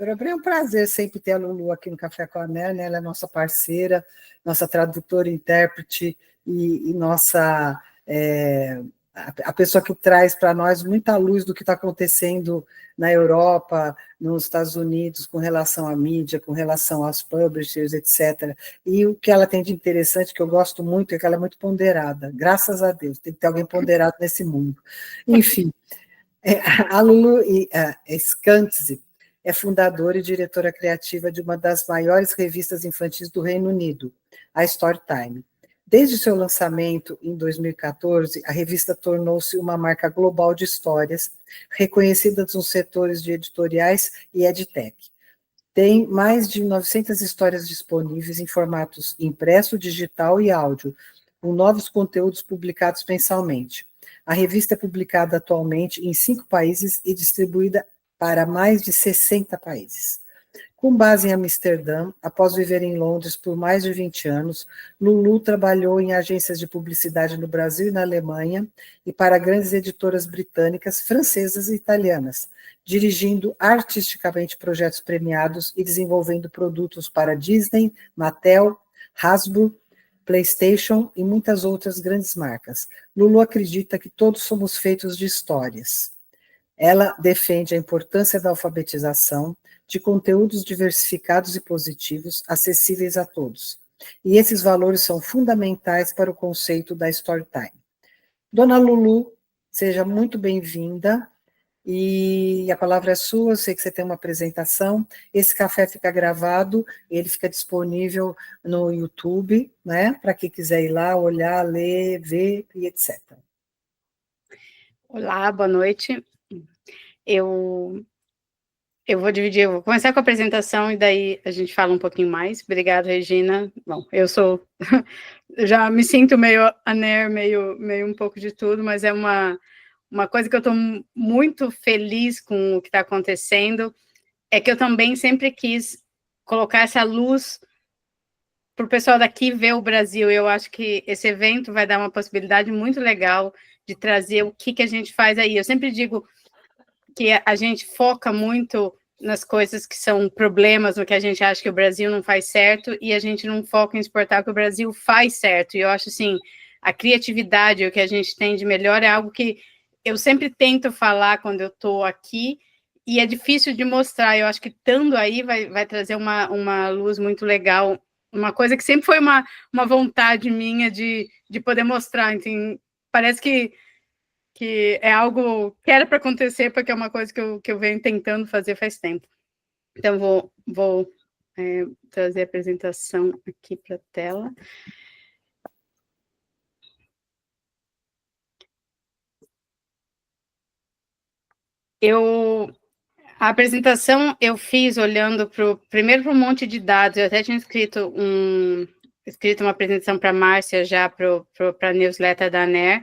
Para mim é um prazer sempre ter a Lulu aqui no Café com a Ner, né? Ela é nossa parceira, nossa tradutora, intérprete e nossa a pessoa que traz para nós muita luz do que está acontecendo na Europa, nos Estados Unidos, com relação à mídia, com relação aos publishers, etc. E o que ela tem de interessante, que eu gosto muito, é que ela é muito ponderada. Graças a Deus, tem que ter alguém ponderado nesse mundo. Enfim, a Lulu Skantze é fundadora e diretora criativa de uma das maiores revistas infantis do Reino Unido, a Storytime. Desde seu lançamento em 2014, a revista tornou-se uma marca global de histórias, reconhecida nos setores de editoriais e edtech. Tem mais de 900 histórias disponíveis em formatos impresso, digital e áudio, com novos conteúdos publicados mensalmente. A revista é publicada atualmente em 5 países e distribuída para mais de 60 países. Com base em Amsterdã, após viver em Londres por mais de 20 anos, Lulu trabalhou em agências de publicidade no Brasil e na Alemanha e para grandes editoras britânicas, francesas e italianas, dirigindo artisticamente projetos premiados e desenvolvendo produtos para Disney, Mattel, Hasbro, PlayStation e muitas outras grandes marcas. Lulu acredita que todos somos feitos de histórias. Ela defende a importância da alfabetização, de conteúdos diversificados e positivos, acessíveis a todos. E esses valores são fundamentais para o conceito da Storytime. Dona Lulu, seja muito bem-vinda, e a palavra é sua, eu sei que você tem uma apresentação, esse café fica gravado, ele fica disponível no YouTube, né, para quem quiser ir lá, olhar, ler, ver e etc. Olá, boa noite. Eu vou começar com a apresentação e daí a gente fala um pouquinho mais. Obrigada, Regina. Bom, eu já me sinto meio a Ner, meio um pouco de tudo, mas é uma coisa que eu estou muito feliz com o que está acontecendo, é que eu também sempre quis colocar essa luz para o pessoal daqui ver o Brasil. Eu acho que esse evento vai dar uma possibilidade muito legal de trazer o que a gente faz aí. Eu sempre digo que a gente foca muito nas coisas que são problemas, no que a gente acha que o Brasil não faz certo, e a gente não foca em exportar o que o Brasil faz certo. E eu acho, assim, a criatividade, o que a gente tem de melhor, é algo que eu sempre tento falar quando eu estou aqui, e é difícil de mostrar. Eu acho que estando aí vai trazer uma luz muito legal, uma coisa que sempre foi uma vontade minha de poder mostrar. Então, parece que é algo que era para acontecer, porque é uma coisa que eu venho tentando fazer faz tempo. Então, vou trazer a apresentação aqui para a tela. A apresentação eu fiz olhando primeiro para um monte de dados. Eu até tinha escrito uma apresentação para a Márcia, já para a newsletter da ANER,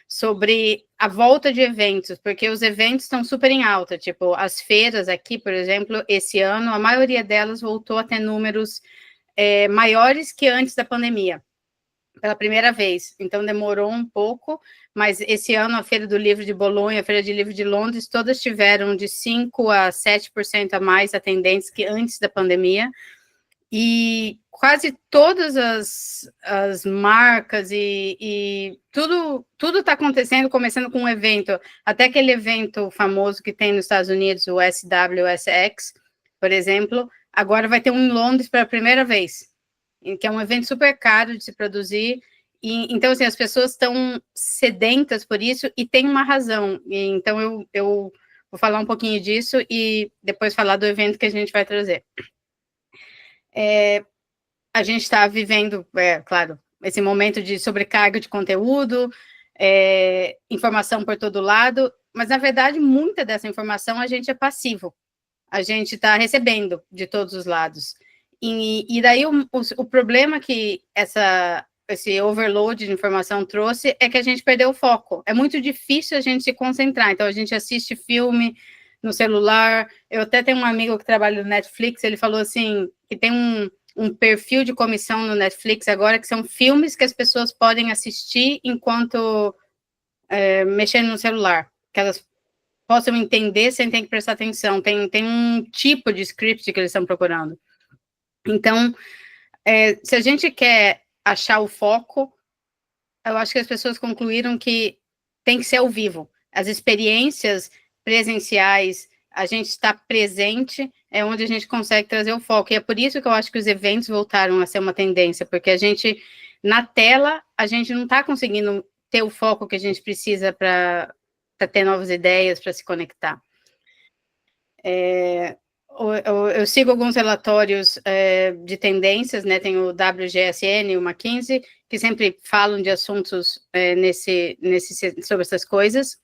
sobre a volta de eventos, porque os eventos estão super em alta, tipo, as feiras aqui, por exemplo, esse ano, a maioria delas voltou a ter números maiores que antes da pandemia, pela primeira vez, então demorou um pouco, mas esse ano a Feira do Livro de Bolonha, a Feira de Livro de Londres, todas tiveram de 5% a 7% a mais atendentes que antes da pandemia, e quase todas as marcas e tudo está acontecendo, começando com um evento, até aquele evento famoso que tem nos Estados Unidos, o SWSX, por exemplo, agora vai ter um em Londres pela primeira vez, que é um evento super caro de se produzir, e então, assim, as pessoas estão sedentas por isso, e tem uma razão, e, então eu vou falar um pouquinho disso, e depois falar do evento que a gente vai trazer. A gente está vivendo, claro, esse momento de sobrecarga de conteúdo, informação por todo lado, mas, na verdade, muita dessa informação a gente é passivo, a gente está recebendo de todos os lados. E daí o problema que esse overload de informação trouxe é que a gente perdeu o foco. É muito difícil a gente se concentrar, então a gente assiste filme no celular. Eu até tenho um amigo que trabalha no Netflix, ele falou assim, que tem um perfil de comissão no Netflix agora, que são filmes que as pessoas podem assistir enquanto mexendo no celular, que elas possam entender sem ter que prestar atenção. Tem um tipo de script que eles estão procurando. Então, se a gente quer achar o foco, eu acho que as pessoas concluíram que tem que ser ao vivo. As experiências presenciais, a gente está presente, é onde a gente consegue trazer o foco. E é por isso que eu acho que os eventos voltaram a ser uma tendência, porque a gente, na tela, a gente não está conseguindo ter o foco que a gente precisa para ter novas ideias, para se conectar. Eu sigo alguns relatórios de tendências, né? Tem o WGSN, o McKinsey, que sempre falam de assuntos sobre essas coisas,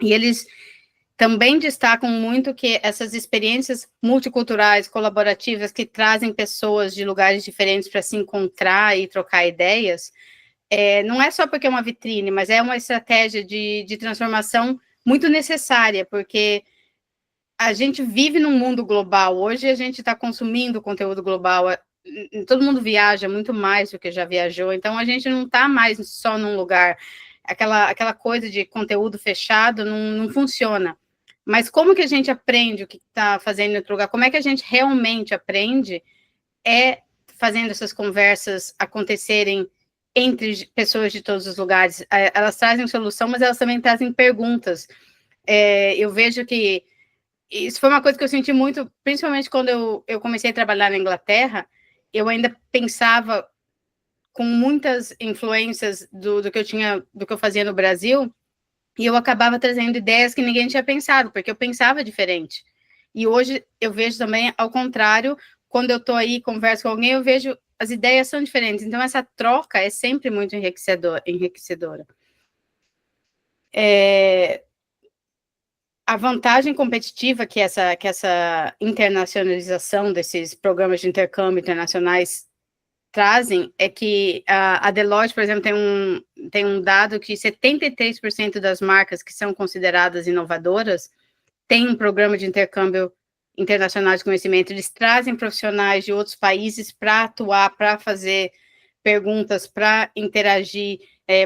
e eles também destacam muito que essas experiências multiculturais, colaborativas, que trazem pessoas de lugares diferentes para se encontrar e trocar ideias, não é só porque é uma vitrine, mas é uma estratégia de transformação muito necessária, porque a gente vive num mundo global. Hoje a gente está consumindo conteúdo global. Todo mundo viaja muito mais do que já viajou, então a gente não está mais só num lugar. Aquela coisa de conteúdo fechado não funciona. Mas como que a gente aprende o que está fazendo em outro lugar? Como é que a gente realmente aprende? É fazendo essas conversas acontecerem entre pessoas de todos os lugares. Elas trazem solução, mas elas também trazem perguntas. Eu vejo que isso foi uma coisa que eu senti muito, principalmente quando eu comecei a trabalhar na Inglaterra. Eu ainda pensava com muitas influências do que eu fazia no Brasil, e eu acabava trazendo ideias que ninguém tinha pensado, porque eu pensava diferente. E hoje eu vejo também ao contrário, quando eu estou aí, converso com alguém, eu vejo as ideias são diferentes. Então, essa troca é sempre muito enriquecedora. A vantagem competitiva que essa internacionalização desses programas de intercâmbio internacionais trazem é que a Deloitte, por exemplo, tem um dado que 73% das marcas que são consideradas inovadoras têm um programa de intercâmbio internacional de conhecimento. Eles trazem profissionais de outros países para atuar, para fazer perguntas, para interagir.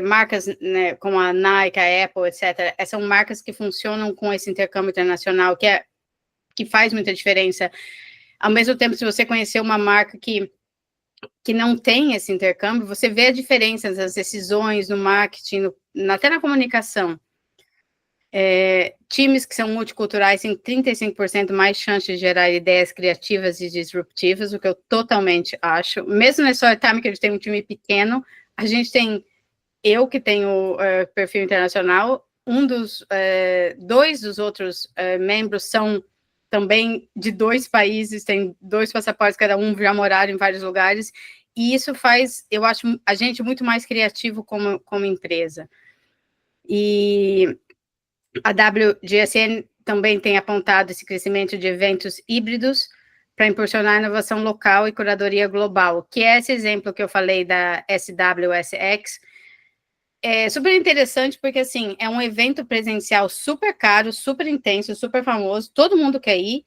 Marcas, né, como a Nike, a Apple, etc., são marcas que funcionam com esse intercâmbio internacional, que faz muita diferença. Ao mesmo tempo, se você conhecer uma marca que não tem esse intercâmbio, você vê a diferença nas decisões, no marketing, até na comunicação. Times que são multiculturais têm 35% mais chances de gerar ideias criativas e disruptivas, o que eu totalmente acho. Mesmo na Story Time, que a gente tem um time pequeno, a gente tem eu que tenho perfil internacional, dois dos outros membros são também de 2 países, tem 2 passaportes, cada um já moraram em vários lugares, e isso faz, eu acho, a gente muito mais criativo como empresa. E a WGSN também tem apontado esse crescimento de eventos híbridos para impulsionar a inovação local e curadoria global, que é esse exemplo que eu falei da SWSX. É super interessante porque, assim, é um evento presencial super caro, super intenso, super famoso, todo mundo quer ir,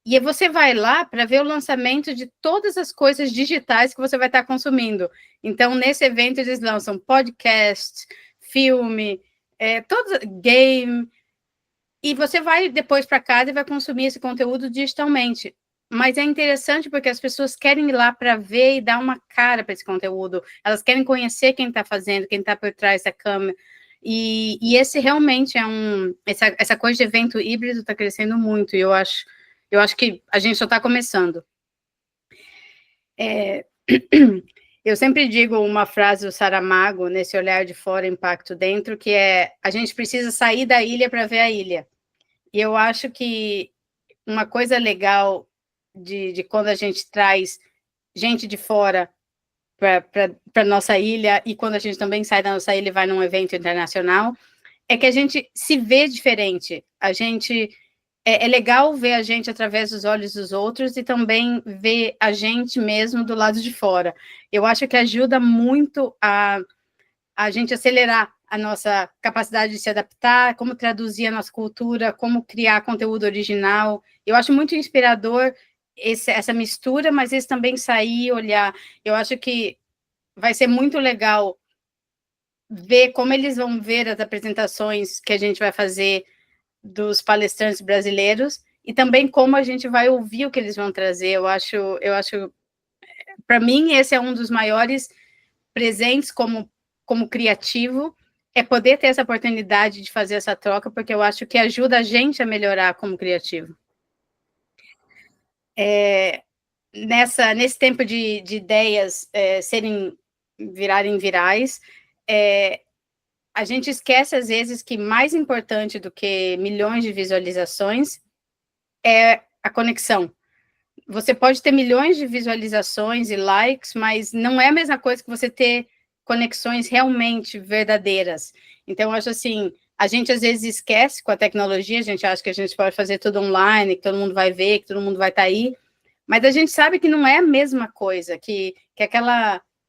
e você vai lá para ver o lançamento de todas as coisas digitais que você vai estar consumindo. Então, nesse evento, eles lançam podcast, filme, game, e você vai depois para casa e vai consumir esse conteúdo digitalmente. Mas é interessante porque as pessoas querem ir lá para ver e dar uma cara para esse conteúdo. Elas querem conhecer quem está fazendo, quem está por trás da câmera. E esse realmente é essa coisa de evento híbrido está crescendo muito. E eu acho que a gente só está começando. Eu sempre digo uma frase do Saramago, nesse olhar de fora, impacto dentro, que é: a gente precisa sair da ilha para ver a ilha. E eu acho que uma coisa legal de quando a gente traz gente de fora para a nossa ilha, e quando a gente também sai da nossa ilha e vai num evento internacional, é que a gente se vê diferente. É legal ver a gente através dos olhos dos outros e também ver a gente mesmo do lado de fora. Eu acho que ajuda muito a gente acelerar a nossa capacidade de se adaptar, como traduzir a nossa cultura, como criar conteúdo original. Eu acho muito inspirador essa mistura, mas eles também sair e olhar. Eu acho que vai ser muito legal ver como eles vão ver as apresentações que a gente vai fazer dos palestrantes brasileiros, e também como a gente vai ouvir o que eles vão trazer. Eu acho, para mim, esse é um dos maiores presentes como criativo, é poder ter essa oportunidade de fazer essa troca, porque eu acho que ajuda a gente a melhorar como criativo. Nesse tempo de ideias virarem virais, a gente esquece, às vezes, que mais importante do que milhões de visualizações é a conexão. Você pode ter milhões de visualizações e likes, mas não é a mesma coisa que você ter conexões realmente verdadeiras. Então, eu acho assim, a gente às vezes esquece com a tecnologia, a gente acha que a gente pode fazer tudo online, que todo mundo vai ver, que todo mundo vai estar aí, mas a gente sabe que não é a mesma coisa, que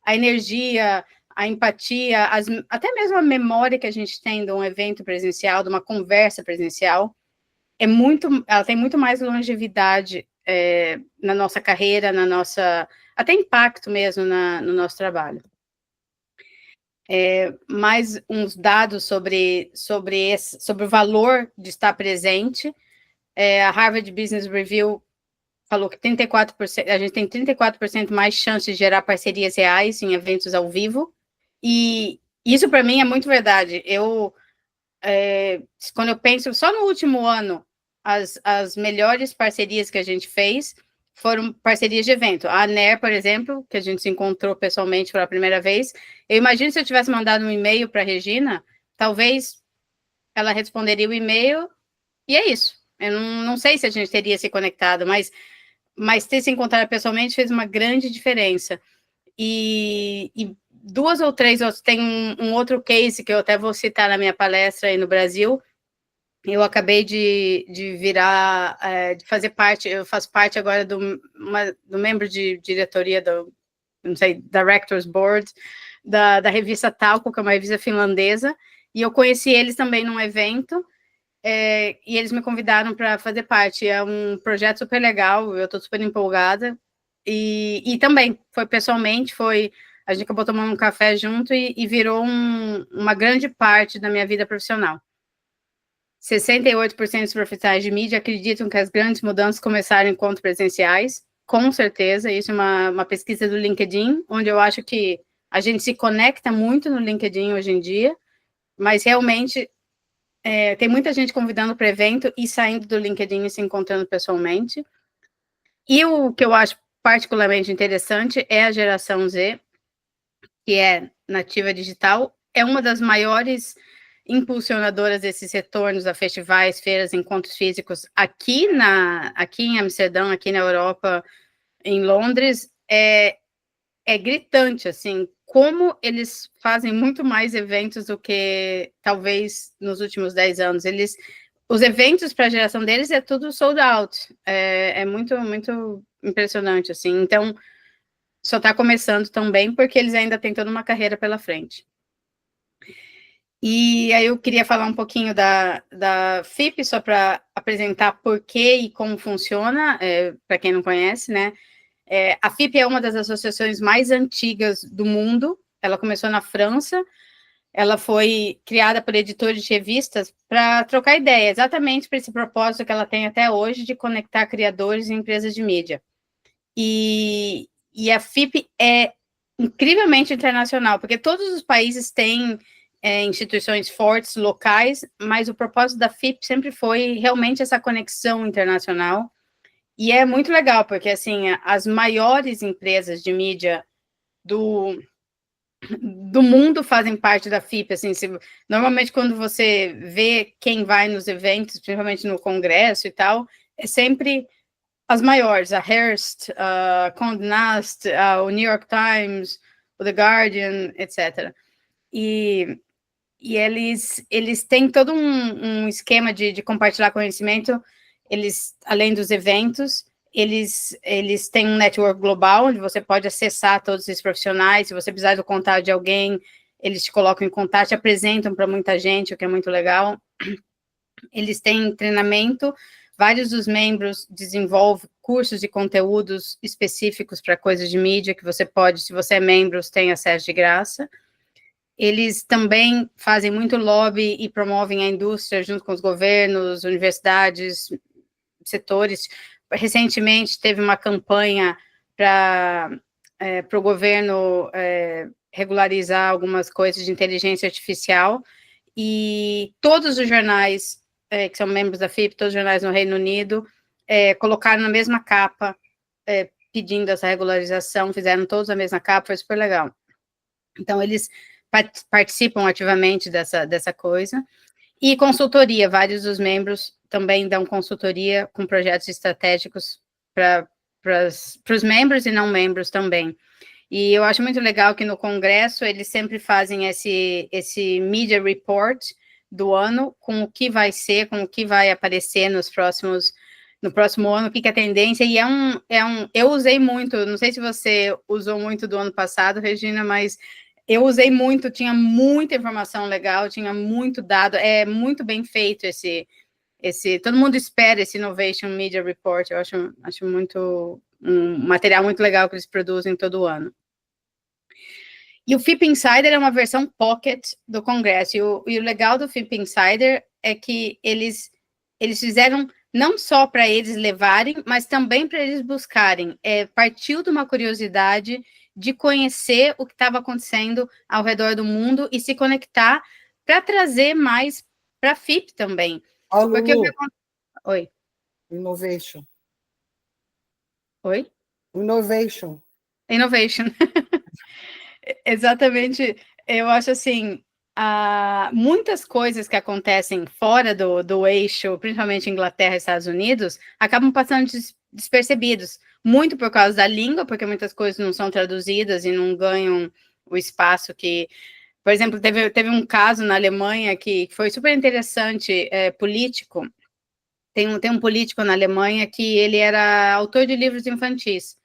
a energia, a empatia, até mesmo a memória que a gente tem de um evento presencial, de uma conversa presencial, ela tem muito mais longevidade na nossa carreira, até impacto mesmo no nosso trabalho. Mais uns dados sobre o valor de estar presente. A Harvard Business Review falou que 34%, a gente tem 34% mais chance de gerar parcerias reais em eventos ao vivo, e isso para mim é muito verdade. Quando eu penso só no último ano, as melhores parcerias que a gente fez foram parcerias de evento. A ANER, por exemplo, que a gente se encontrou pessoalmente pela primeira vez, eu imagino se eu tivesse mandado um e-mail para a Regina, talvez ela responderia o e-mail, e é isso. Eu não sei se a gente teria se conectado, mas ter se encontrado pessoalmente fez uma grande diferença. E 2 ou 3 outros, tem um outro case que eu até vou citar na minha palestra aí no Brasil. Eu acabei de virar, de fazer parte, eu faço parte agora do membro de diretoria não sei, Directors Board, da revista Talco, que é uma revista finlandesa, e eu conheci eles também num evento, e eles me convidaram para fazer parte. É um projeto super legal, eu estou super empolgada, e também foi pessoalmente, a gente acabou tomando um café junto e virou uma grande parte da minha vida profissional. 68% dos profissionais de mídia acreditam que as grandes mudanças começaram em encontros presenciais, com certeza. Isso é uma pesquisa do LinkedIn, onde eu acho que a gente se conecta muito no LinkedIn hoje em dia, mas realmente tem muita gente convidando para evento e saindo do LinkedIn e se encontrando pessoalmente. E o que eu acho particularmente interessante é a geração Z, que é nativa digital, é uma das maiores impulsionadoras desses retornos a festivais, feiras, encontros físicos aqui em Amsterdã, aqui na Europa, em Londres. É gritante, assim, como eles fazem muito mais eventos do que talvez nos últimos 10 anos. Os eventos para a geração deles é tudo sold out. É muito, muito impressionante, assim. Então, só está começando também porque eles ainda têm toda uma carreira pela frente. E aí eu queria falar um pouquinho da FIP, só para apresentar por que e como funciona, para quem não conhece, né? A FIP é uma das associações mais antigas do mundo. Ela começou na França, ela foi criada por editores de revistas para trocar ideia, exatamente para esse propósito que ela tem até hoje, de conectar criadores e empresas de mídia. E a FIP é incrivelmente internacional, porque todos os países têm instituições fortes, locais, mas o propósito da FIP sempre foi realmente essa conexão internacional. E é muito legal, porque assim, as maiores empresas de mídia do mundo fazem parte da FIP. Assim, normalmente quando você vê quem vai nos eventos, principalmente no congresso e tal, é sempre as maiores, a Hearst, a Condé Nast, o New York Times, o The Guardian, etc. E eles têm todo um esquema de compartilhar conhecimento. Eles, além dos eventos, eles têm um network global, onde você pode acessar todos esses profissionais. Se você precisar do contato de alguém, eles te colocam em contato, te apresentam para muita gente, o que é muito legal. Eles têm treinamento, vários dos membros desenvolvem cursos de conteúdos específicos para coisas de mídia, que você pode, se você é membro, tem acesso de graça. eles também fazem muito lobby e promovem a indústria junto com os governos, universidades, setores. Recentemente teve uma campanha para o governo regularizar algumas coisas de inteligência artificial, e todos os jornais que são membros da FIP, todos os jornais no Reino Unido, colocaram na mesma capa, pedindo essa regularização, fizeram todos a mesma capa, foi super legal. Então, eles participam ativamente dessa coisa. E consultoria, vários dos membros também dão consultoria com projetos estratégicos para os membros e não membros também. E eu acho muito legal que no Congresso eles sempre fazem esse Media Report do ano, com o que vai ser, com o que vai aparecer no próximo ano, o que é a tendência, e eu usei muito, não sei se você usou muito do ano passado, Regina, mas eu usei muito, tinha muita informação legal, tinha muito dado, é muito bem feito todo mundo espera esse Innovation Media Report, eu acho muito, um material muito legal que eles produzem todo ano. E o FIP Insider é uma versão pocket do Congresso, e o legal do FIP Insider é que eles fizeram não só para eles levarem, mas também para eles buscarem. Partiu de uma curiosidade de conhecer o que estava acontecendo ao redor do mundo e se conectar para trazer mais para a FIP também. Ó, Lulu. Oi. Innovation. Oi? Innovation. Exatamente. Eu acho assim, muitas coisas que acontecem fora do eixo, principalmente Inglaterra e Estados Unidos, acabam passando despercebidos, muito por causa da língua, porque muitas coisas não são traduzidas e não ganham o espaço que... Por exemplo, teve um caso na Alemanha que foi super interessante, político. Tem um político na Alemanha que ele era autor de livros infantis,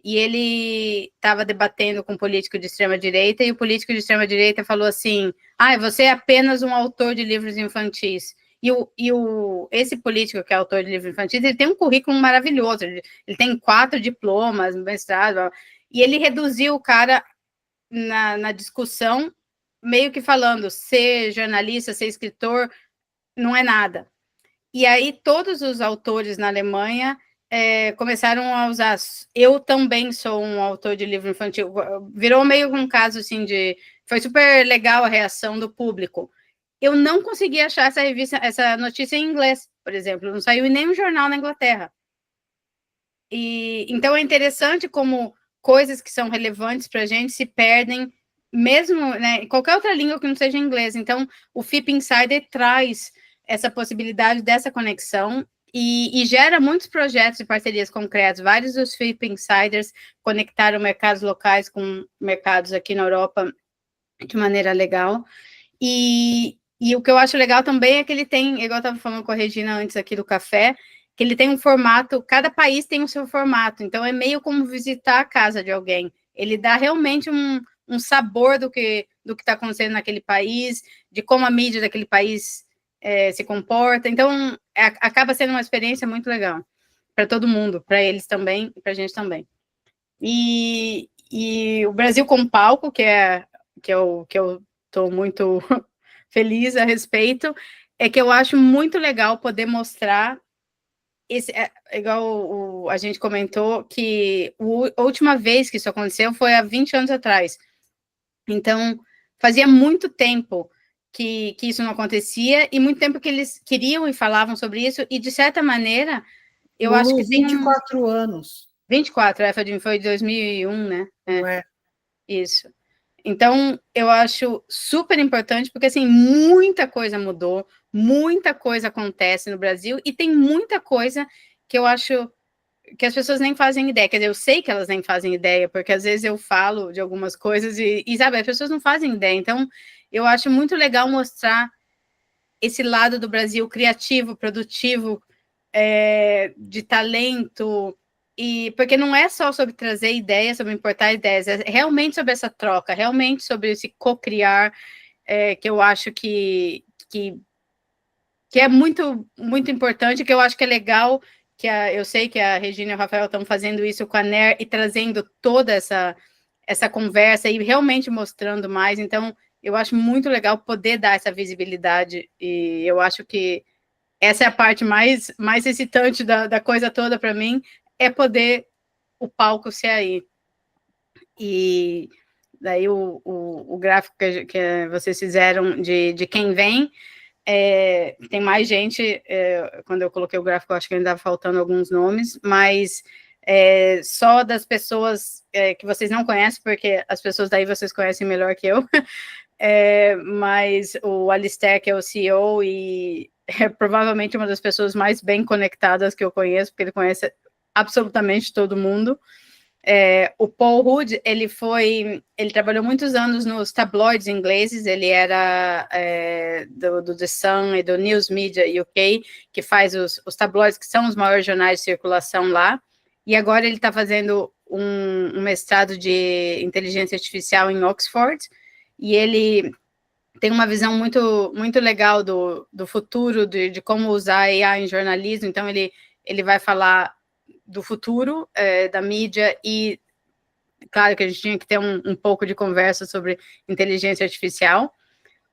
e ele estava debatendo com um político de extrema-direita, e o político de extrema-direita falou assim, você é apenas um autor de livros infantis. Esse político que é autor de livros infantis, ele tem um currículo maravilhoso, ele tem 4 diplomas, mestrado, e ele reduziu o cara na discussão, meio que falando, ser jornalista, ser escritor, não é nada. E aí todos os autores na Alemanha começaram a usar, eu também sou um autor de livro infantil, virou meio um caso assim foi super legal a reação do público. Eu não consegui achar essa notícia em inglês, por exemplo, não saiu em nenhum jornal na Inglaterra. Então é interessante como coisas que são relevantes para a gente se perdem, mesmo, né, em qualquer outra língua que não seja inglês. Então o FIP Insider traz essa possibilidade dessa conexão e gera muitos projetos e parcerias concretas. Vários dos FIP Insiders conectaram mercados locais com mercados aqui na Europa de maneira legal. E o que eu acho legal também é que ele tem, igual eu estava falando com a Regina antes aqui do café, que ele tem um formato, cada país tem o seu formato, então é meio como visitar a casa de alguém. Ele dá realmente um sabor do que está acontecendo naquele país, de como a mídia daquele país se comporta. Então, acaba sendo uma experiência muito legal para todo mundo, para eles também e para a gente também. E o Brasil como palco, que eu estou muito feliz a respeito, é que eu acho muito legal poder mostrar igual a gente comentou, que a última vez que isso aconteceu foi há 20 anos atrás. Então, fazia muito tempo que isso não acontecia, e muito tempo que eles queriam e falavam sobre isso, e de certa maneira, eu acho que 24 anos. 24, foi de 2001, né? Não é? Isso. Então, eu acho super importante, porque, assim, muita coisa mudou, muita coisa acontece no Brasil, e tem muita coisa que eu acho que as pessoas nem fazem ideia. Quer dizer, eu sei que elas nem fazem ideia, porque às vezes eu falo de algumas coisas e sabe, as pessoas não fazem ideia. Então, eu acho muito legal mostrar esse lado do Brasil criativo, produtivo, de talento, porque não é só sobre trazer ideias, sobre importar ideias, é realmente sobre essa troca, realmente sobre esse co-criar, que eu acho que é muito, muito importante, que eu acho que é legal, eu sei que a Regina e o Rafael estão fazendo isso com a NER e trazendo toda essa conversa e realmente mostrando mais. Então, eu acho muito legal poder dar essa visibilidade, e eu acho que essa é a parte mais excitante da coisa toda para mim, é poder o palco ser aí. E daí o gráfico que vocês fizeram de quem vem, tem mais gente, quando eu coloquei o gráfico, eu acho que ainda estava faltando alguns nomes, mas só das pessoas que vocês não conhecem, porque as pessoas daí vocês conhecem melhor que eu, mas o Alistair, que é o CEO, e é provavelmente uma das pessoas mais bem conectadas que eu conheço, porque ele conhece absolutamente todo mundo. O Paul Hood, ele trabalhou muitos anos nos tabloides ingleses, ele era do The Sun e do News Media UK, que faz os tabloides, que são os maiores jornais de circulação lá, e agora ele está fazendo um mestrado de inteligência artificial em Oxford, e ele tem uma visão muito legal do futuro, de como usar AI em jornalismo, então ele vai falar do futuro da mídia, e claro que a gente tinha que ter um pouco de conversa sobre inteligência artificial.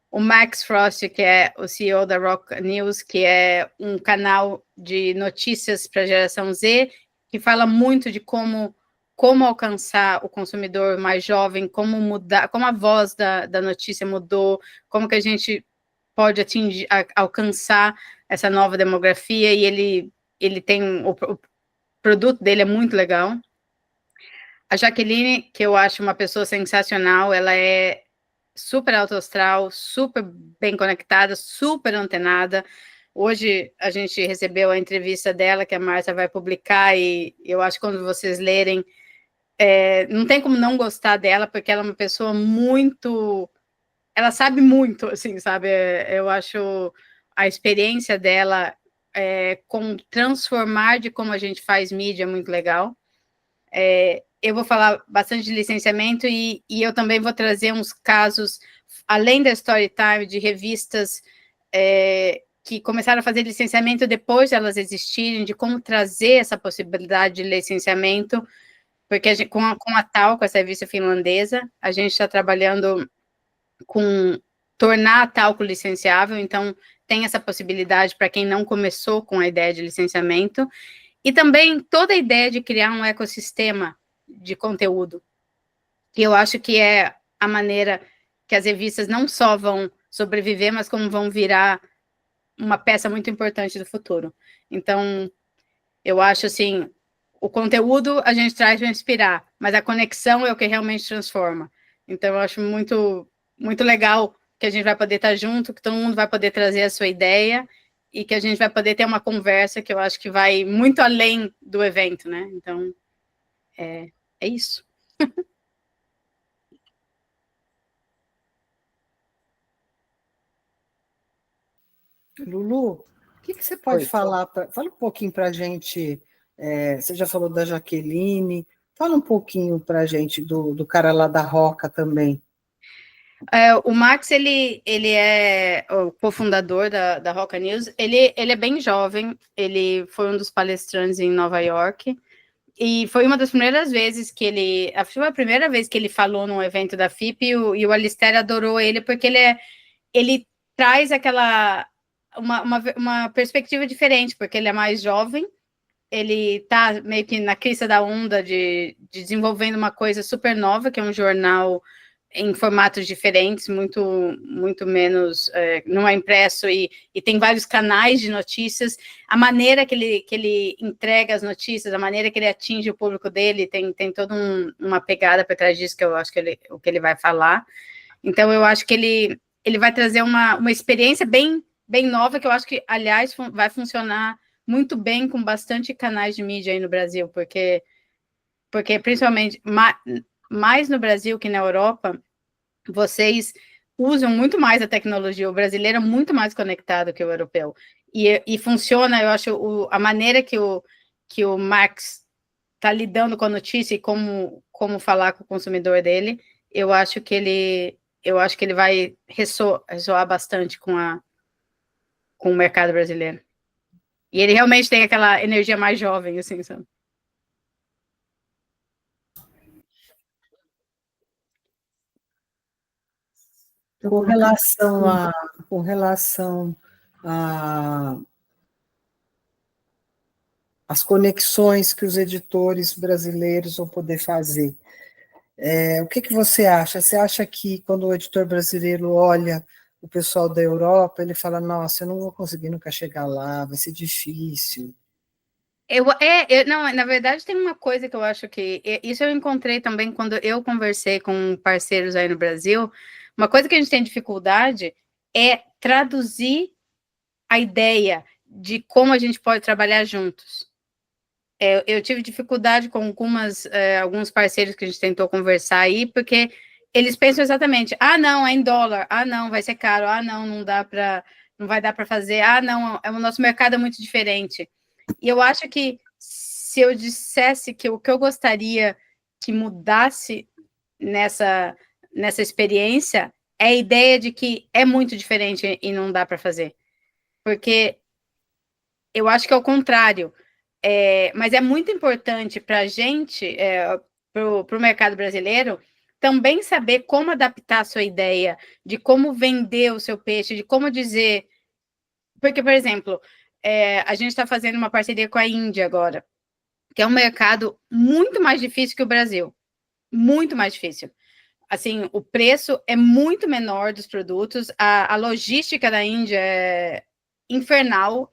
O Max Frost, que é o CEO da Rock News, que é um canal de notícias para a geração Z, que fala muito de como alcançar o consumidor mais jovem, como mudar, como a voz da notícia mudou, como que a gente pode alcançar essa nova demografia, e ele tem o produto dele é muito legal. A Jaqueline, que eu acho uma pessoa sensacional, ela é super alto astral, super bem conectada, super antenada. Hoje a gente recebeu a entrevista dela, que a Márcia vai publicar, e eu acho que quando vocês lerem, não tem como não gostar dela, porque ela é uma pessoa muito... Ela sabe muito, assim, sabe? Eu acho a experiência dela com transformar de como a gente faz mídia muito legal. Eu vou falar bastante de licenciamento, e eu também vou trazer uns casos, além da Storytime, de revistas que começaram a fazer licenciamento depois de elas existirem, de como trazer essa possibilidade de licenciamento, porque com a Tal, com essa revista finlandesa, a gente está trabalhando com tornar a Talco licenciável, então tem essa possibilidade para quem não começou com a ideia de licenciamento, e também toda a ideia de criar um ecossistema de conteúdo, que eu acho que é a maneira que as revistas não só vão sobreviver, mas como vão virar uma peça muito importante do futuro. Então, eu acho assim, o conteúdo a gente traz para inspirar, mas a conexão é o que realmente transforma. Então, eu acho muito legal que a gente vai poder estar junto, que todo mundo vai poder trazer a sua ideia, e que a gente vai poder ter uma conversa que eu acho que vai muito além do evento, né? Então, é isso. Lulu, o que você pode Oi. falar? Fala um pouquinho para a gente. Você já falou da Jaqueline, fala um pouquinho para a gente do cara lá da Roca também. O Max, ele é o cofundador da Roca News. Ele é bem jovem, ele foi um dos palestrantes em Nova York, e foi uma das primeiras vezes que foi a primeira vez que ele falou num evento da FIP, e o Alistair adorou ele, porque ele traz uma perspectiva diferente, porque ele é mais jovem, ele está meio que na crista da onda de desenvolvendo uma coisa super nova, que é um jornal em formatos diferentes, muito menos, não é impresso, e tem vários canais de notícias. A maneira que ele entrega as notícias, a maneira que ele atinge o público dele, tem toda uma pegada por trás disso, que eu acho que o que ele vai falar. Então, eu acho que ele vai trazer uma experiência bem nova, que eu acho que, aliás, vai funcionar muito bem com bastante canais de mídia aí no Brasil, porque principalmente mais no Brasil que na Europa, vocês usam muito mais a tecnologia. O brasileiro é muito mais conectado que o europeu. E funciona, eu acho, a maneira que o Max está lidando com a notícia, e como falar com o consumidor dele, eu acho que ele vai ressoar bastante com o mercado brasileiro. E ele realmente tem aquela energia mais jovem, assim, sabe? Com relação a, com relação a as conexões que os editores brasileiros vão poder fazer. O que você acha? Você acha que quando o editor brasileiro olha o pessoal da Europa, ele fala, nossa, eu não vou conseguir nunca chegar lá, vai ser difícil. Não, na verdade tem uma coisa que eu acho que, isso eu encontrei também quando eu conversei com parceiros aí no Brasil, uma coisa que a gente tem dificuldade é traduzir a ideia de como a gente pode trabalhar juntos. Eu tive dificuldade com alguns parceiros que a gente tentou conversar aí, porque eles pensam exatamente, não, é em dólar, não, vai ser caro, não, não vai dar para fazer, não, o nosso mercado é muito diferente. E eu acho que se eu dissesse que o que eu gostaria que mudasse nessa experiência é a ideia de que é muito diferente e não dá para fazer. Porque eu acho que é o contrário. Mas é muito importante para a gente, para o mercado brasileiro, também saber como adaptar a sua ideia, de como vender o seu peixe, de como dizer. Porque, por exemplo, a gente está fazendo uma parceria com a Índia agora, que é um mercado muito mais difícil que o Brasil. Muito mais difícil. Assim, o preço é muito menor dos produtos, a logística da Índia é infernal.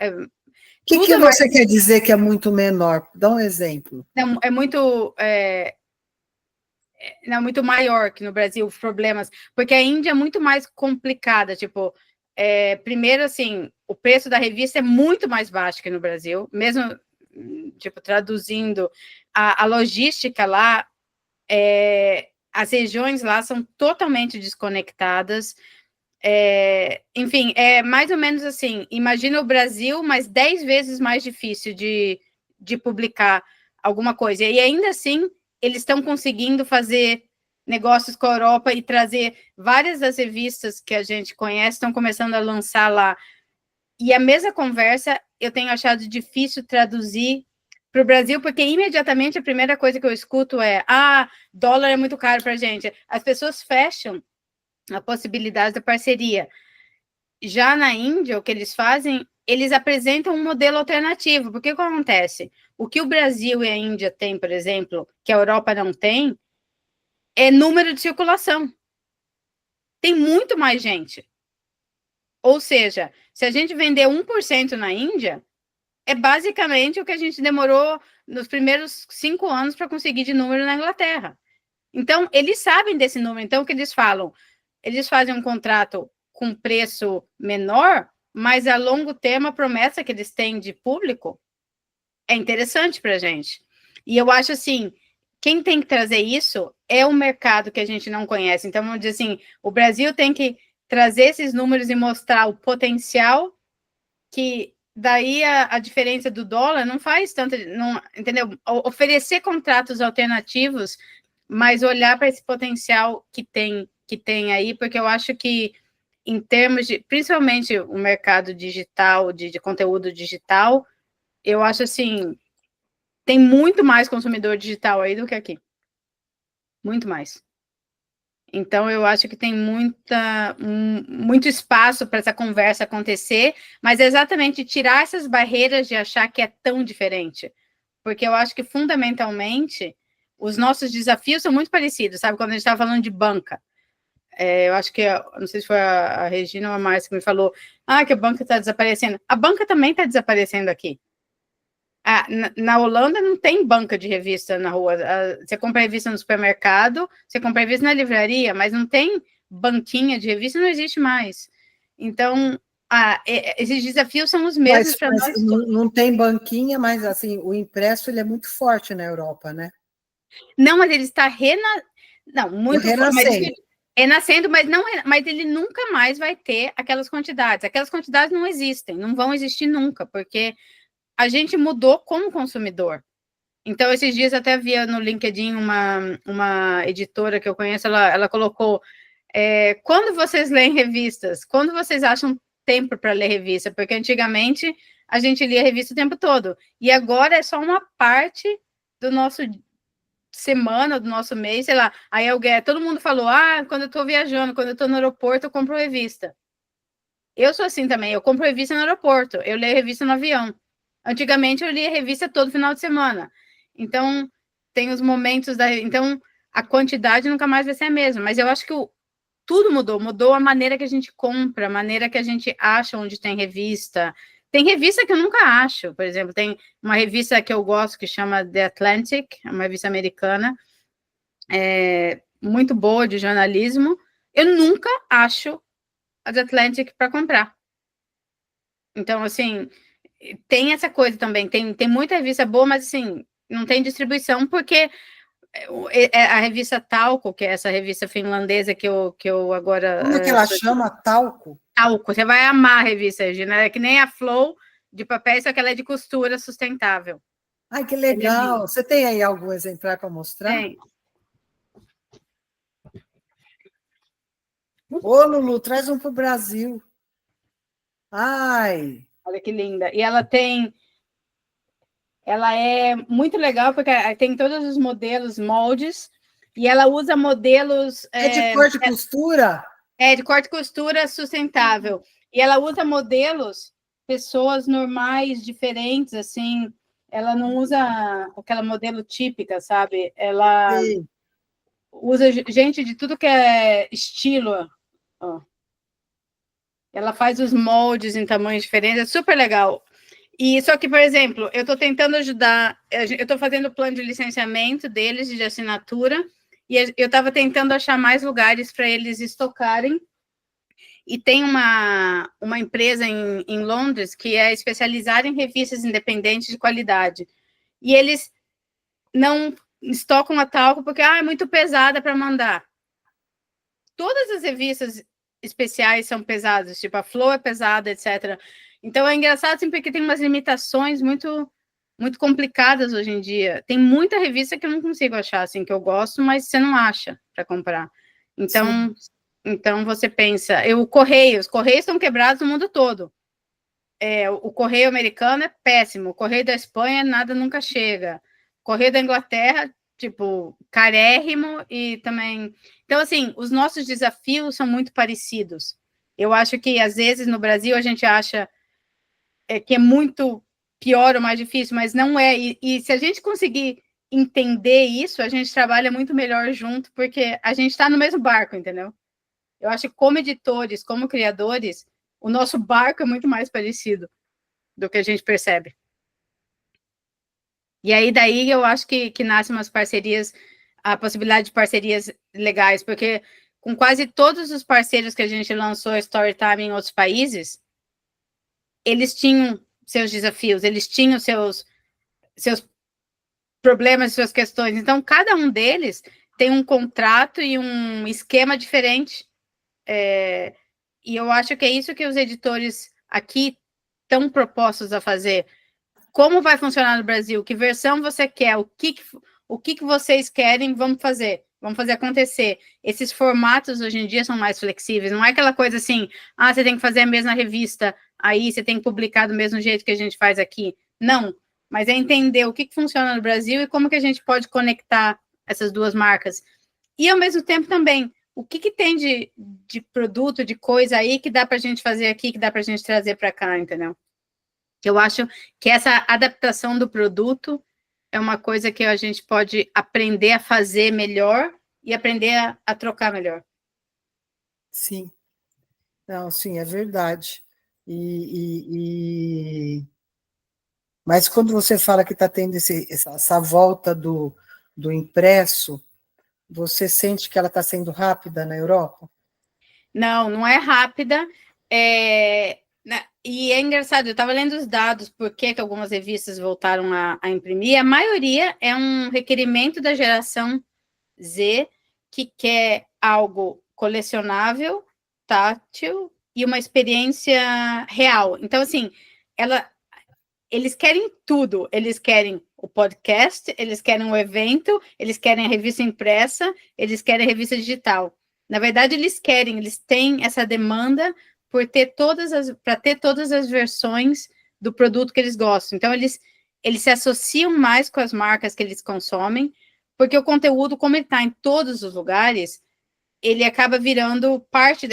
O que você quer dizer que é muito menor? Dá um exemplo. É muito. Não, muito maior que no Brasil, os problemas, porque a Índia é muito mais complicada, tipo, primeiro, assim, o preço da revista é muito mais baixo que no Brasil, mesmo, tipo, traduzindo, a logística lá, as regiões lá são totalmente desconectadas, enfim, é mais ou menos assim, imagina o Brasil, mas 10 vezes mais difícil de publicar alguma coisa, e ainda assim, eles estão conseguindo fazer negócios com a Europa e trazer várias das revistas que a gente conhece, estão começando a lançar lá. E a mesma conversa eu tenho achado difícil traduzir para o Brasil, porque imediatamente a primeira coisa que eu escuto é: dólar é muito caro para a gente. As pessoas fecham a possibilidade da parceria. Já na Índia, o que eles fazem, eles apresentam um modelo alternativo, porque o que acontece? O que o Brasil e a Índia têm, por exemplo, que a Europa não tem, é número de circulação. Tem muito mais gente. Ou seja, se a gente vender 1% na Índia, é basicamente o que a gente demorou nos primeiros 5 anos para conseguir de número na Inglaterra. Então, eles sabem desse número. Então, o que eles falam? Eles fazem um contrato com preço menor, mas a longo termo a promessa que eles têm de público é interessante para a gente. E eu acho assim, quem tem que trazer isso é o mercado que a gente não conhece. Então, vamos dizer assim, o Brasil tem que trazer esses números e mostrar o potencial que daí a diferença do dólar não faz tanto, não, entendeu? Oferecer contratos alternativos, mas olhar para esse potencial que tem aí, porque eu acho que em termos de, principalmente o mercado digital, de conteúdo digital, eu acho assim, tem muito mais consumidor digital aí do que aqui. Muito mais. Então, eu acho que tem muito espaço para essa conversa acontecer, mas é exatamente tirar essas barreiras de achar que é tão diferente. Porque eu acho que, fundamentalmente, os nossos desafios são muito parecidos, sabe? Quando a gente estava falando de banca. Eu acho que, não sei se foi a Regina ou a Márcia que me falou, que a banca está desaparecendo. A banca também está desaparecendo aqui. Na Holanda não tem banca de revista na rua. Você compra revista no supermercado, você compra revista na livraria, mas não tem banquinha de revista, não existe mais. Então, esses desafios são os mesmos para nós. Não tem banquinha, mas assim, o impresso ele é muito forte na Europa, né? Não, mas ele está muito renascendo. Renascendo, mas ele nunca mais vai ter aquelas quantidades. Aquelas quantidades não existem, não vão existir nunca, porque a gente mudou como consumidor. Então, esses dias até via no LinkedIn uma editora que eu conheço, ela colocou, quando vocês leem revistas? Quando vocês acham tempo para ler revista? Porque antigamente a gente lia revista o tempo todo, e agora é só uma parte do nosso semana do nosso mês, sei lá, aí alguém, todo mundo falou, quando eu tô viajando, quando eu tô no aeroporto, eu compro revista. Eu sou assim também, eu compro revista no aeroporto, eu leio revista no avião. Antigamente eu lia revista todo final de semana. Então, tem os momentos da... Então, a quantidade nunca mais vai ser a mesma, mas eu acho que tudo mudou a maneira que a gente compra, a maneira que a gente acha onde tem revista. Tem revista que eu nunca acho, por exemplo, tem uma revista que eu gosto que chama The Atlantic, é uma revista americana, muito boa de jornalismo. Eu nunca acho a The Atlantic para comprar. Então, assim, tem essa coisa também, tem muita revista boa, mas assim, não tem distribuição, porque a revista Talco, que é essa revista finlandesa que eu agora... Como é que ela chama? Talco? Talco, você vai amar a revista, Regina, é que nem a Flow de papel, só que ela é de costura sustentável. Ai, que legal! Você tem aí algum exemplar para mostrar? Tem. Ô, Lulu, traz um para o Brasil. Ai! Olha que linda. E ela é muito legal, porque tem todos os modelos, moldes, e ela usa modelos... É de corte e costura? É, de corte e costura sustentável. E ela usa modelos, pessoas normais, diferentes, assim, ela não usa aquela modelo típica, sabe? Ela Sim. usa gente de tudo que é estilo, ó. Ela faz os moldes em tamanhos diferentes, é super legal. E só que, por exemplo, eu estou tentando ajudar, eu estou fazendo o plano de licenciamento deles, de assinatura, e eu estava tentando achar mais lugares para eles estocarem. E tem uma empresa em Londres que é especializada em revistas independentes de qualidade. E eles não estocam a Talco porque é muito pesada para mandar. Todas as revistas especiais são pesadas, tipo a Flow é pesada, etc. Então é engraçado assim, porque tem umas limitações muito complicadas hoje em dia. Tem muita revista que eu não consigo achar, assim, que eu gosto, mas você não acha para comprar. Então você pensa, os correios estão quebrados no mundo todo. O correio americano é péssimo, o correio da Espanha nada nunca chega. O correio da Inglaterra, tipo, carérrimo e também... Então, assim, os nossos desafios são muito parecidos. Eu acho que, às vezes, no Brasil, a gente acha que é muito pior ou mais difícil, mas não é. E se a gente conseguir entender isso, a gente trabalha muito melhor junto, porque a gente está no mesmo barco, entendeu? Eu acho que como editores, como criadores, o nosso barco é muito mais parecido do que a gente percebe. E aí, daí, eu acho que nascem umas parcerias, a possibilidade de parcerias legais, porque com quase todos os parceiros que a gente lançou Storytime em outros países, eles tinham seus desafios, eles tinham seus problemas, suas questões. Então, cada um deles tem um contrato e um esquema diferente. E eu acho que é isso que os editores aqui estão propostos a fazer. Como vai funcionar no Brasil? Que versão você quer? O que vocês querem? Vamos fazer acontecer. Esses formatos hoje em dia são mais flexíveis. Não é aquela coisa assim, você tem que fazer a mesma revista, aí você tem que publicar do mesmo jeito que a gente faz aqui. Não, mas é entender o que funciona no Brasil e como que a gente pode conectar essas duas marcas. E, ao mesmo tempo, também, o que tem de produto, de coisa aí que dá para a gente fazer aqui, que dá para a gente trazer para cá, entendeu? Eu acho que essa adaptação do produto é uma coisa que a gente pode aprender a fazer melhor e aprender a trocar melhor. Sim. Não, sim, é verdade. Mas quando você fala que está tendo essa volta do impresso, você sente que ela está sendo rápida na Europa? Não é rápida. E é engraçado, eu estava lendo os dados, por que algumas revistas voltaram a imprimir. A maioria é um requerimento da geração Z, que quer algo colecionável, tátil e uma experiência real. Então, assim, eles querem tudo. Eles querem o podcast, eles querem o evento, eles querem a revista impressa, eles querem a revista digital. Na verdade, eles têm essa demanda para ter todas as versões do produto que eles gostam. Então, eles se associam mais com as marcas que eles consomem, porque o conteúdo, como ele está em todos os lugares, ele acaba virando parte,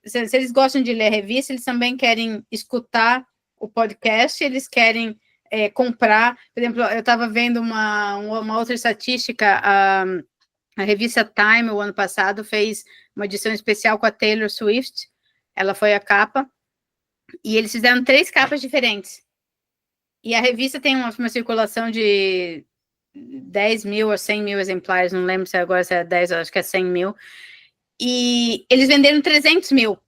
se eles gostam de ler revista, eles também querem escutar o podcast, eles querem comprar. Por exemplo, eu estava vendo uma outra estatística, a revista Time, o ano passado, fez uma edição especial com a Taylor Swift, ela foi a capa, e eles fizeram 3 capas diferentes. E a revista tem uma circulação de 10 mil a 100 mil exemplares, não lembro se agora se é 10, acho que é 100 mil. E eles venderam 300 mil,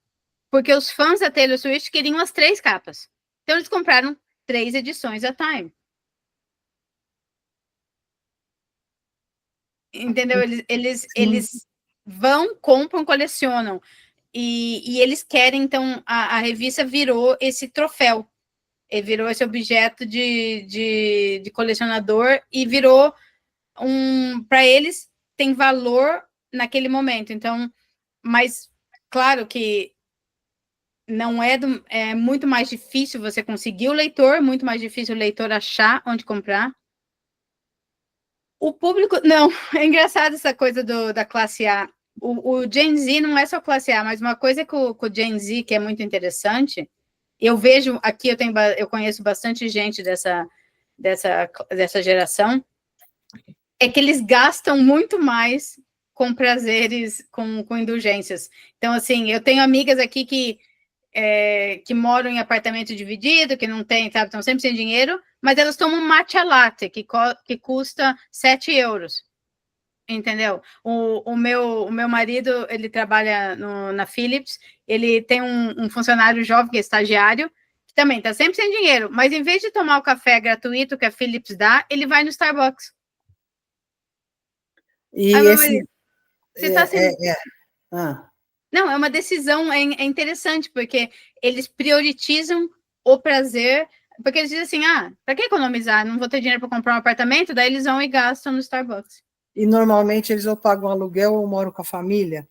porque os fãs da Taylor Swift queriam as 3 capas. Então eles compraram 3 edições da Time. Entendeu? Eles vão, compram, colecionam. E eles querem, então, a revista virou esse troféu. Virou esse objeto de colecionador e virou para eles, tem valor naquele momento. Então, mas, claro que não é muito mais difícil você conseguir o leitor, muito mais difícil o leitor achar onde comprar. O público, não, é engraçado essa coisa da classe A. O Gen Z não é só classe A, mas uma coisa com o Gen Z que é muito interessante, eu vejo aqui, eu conheço bastante gente dessa geração, é que eles gastam muito mais com prazeres, com indulgências. Então, assim, eu tenho amigas aqui que moram em apartamento dividido, que não tem, sabe, estão sempre sem dinheiro, mas elas tomam matcha latte, que custa 7 euros. Entendeu? O meu marido, ele trabalha na Philips, ele tem um funcionário jovem, que é estagiário, que também está sempre sem dinheiro, mas em vez de tomar o café gratuito que a Philips dá, ele vai no Starbucks. E Aí, esse... você tá sem... Ah. Não, é uma decisão, é interessante, porque eles priorizam o prazer, porque eles dizem assim, para que economizar? Não vou ter dinheiro para comprar um apartamento, daí eles vão e gastam no Starbucks. E normalmente eles ou pagam aluguel ou moram com a família?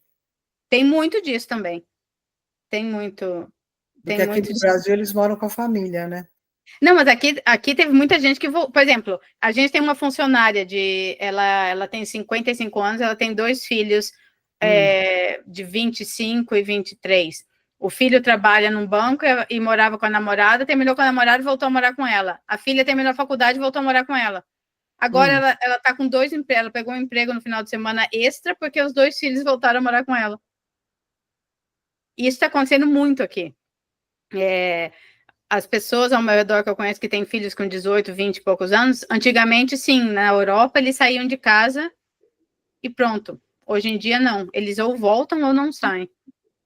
Tem muito disso também. Tem muito. Porque aqui no Brasil eles moram com a família, né? Não, mas aqui teve muita gente que... Por exemplo, a gente tem uma funcionária ela tem 55 anos, ela tem 2 filhos de 25 e 23. O filho trabalha num banco e morava com a namorada, terminou com a namorada e voltou a morar com ela. A filha terminou a faculdade e voltou a morar com ela. Agora ela tá com 2 empregos, ela pegou um emprego no final de semana extra porque os 2 filhos voltaram a morar com ela. E isso está acontecendo muito aqui. As pessoas ao meu redor que eu conheço que têm filhos com 18, 20 e poucos anos, antigamente, sim, na Europa, eles saíam de casa e pronto. Hoje em dia, não. Eles ou voltam ou não saem.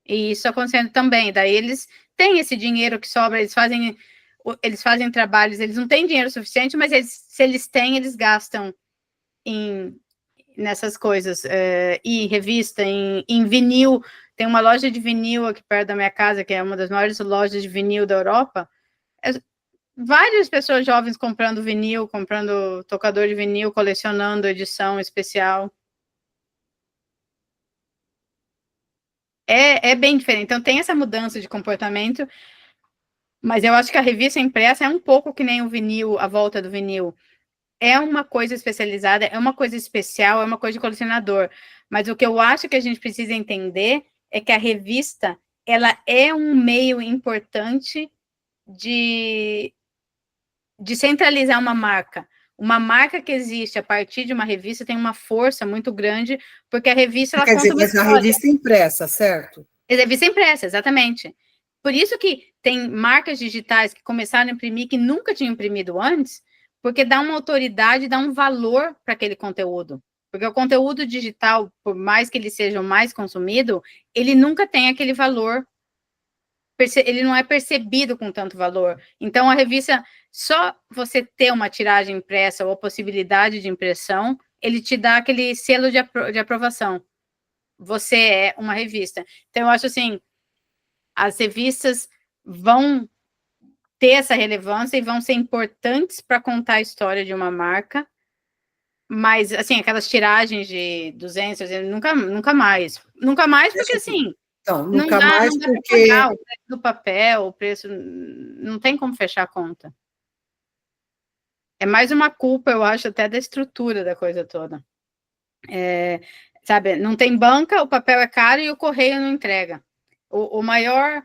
E isso acontecendo também. Daí eles têm esse dinheiro que sobra, eles fazem trabalhos, eles não têm dinheiro suficiente, mas se eles têm, eles gastam nessas coisas, em revista, em vinil. Tem uma loja de vinil aqui perto da minha casa, que é uma das maiores lojas de vinil da Europa. Várias pessoas jovens comprando vinil, comprando tocador de vinil, colecionando edição especial. É bem diferente. Então, tem essa mudança de comportamento, mas eu acho que a revista impressa é um pouco que nem o vinil, a volta do vinil. É uma coisa especializada, é uma coisa especial, é uma coisa de colecionador. Mas o que eu acho que a gente precisa entender é que a revista, ela é um meio importante de centralizar uma marca. Uma marca que existe a partir de uma revista tem uma força muito grande, porque a revista ela conta uma história. A revista impressa, certo? A revista impressa, exatamente. Por isso que tem marcas digitais que começaram a imprimir que nunca tinham imprimido antes, porque dá uma autoridade, dá um valor para aquele conteúdo. Porque o conteúdo digital, por mais que ele seja o mais consumido, ele nunca tem aquele valor, ele não é percebido com tanto valor. Então, a revista, só você ter uma tiragem impressa ou a possibilidade de impressão, ele te dá aquele selo de aprovação. Você é uma revista. Então, eu acho assim, as revistas vão ter essa relevância e vão ser importantes para contar a história de uma marca, mas, assim, aquelas tiragens de 200, 300, nunca mais. Nunca mais, porque, assim, então, nunca mais, não dá porque... pagar o preço do papel, o preço... Não tem como fechar a conta. é mais uma culpa, eu acho, até da estrutura da coisa toda. Sabe, não tem banca, o papel é caro e o correio não entrega. O maior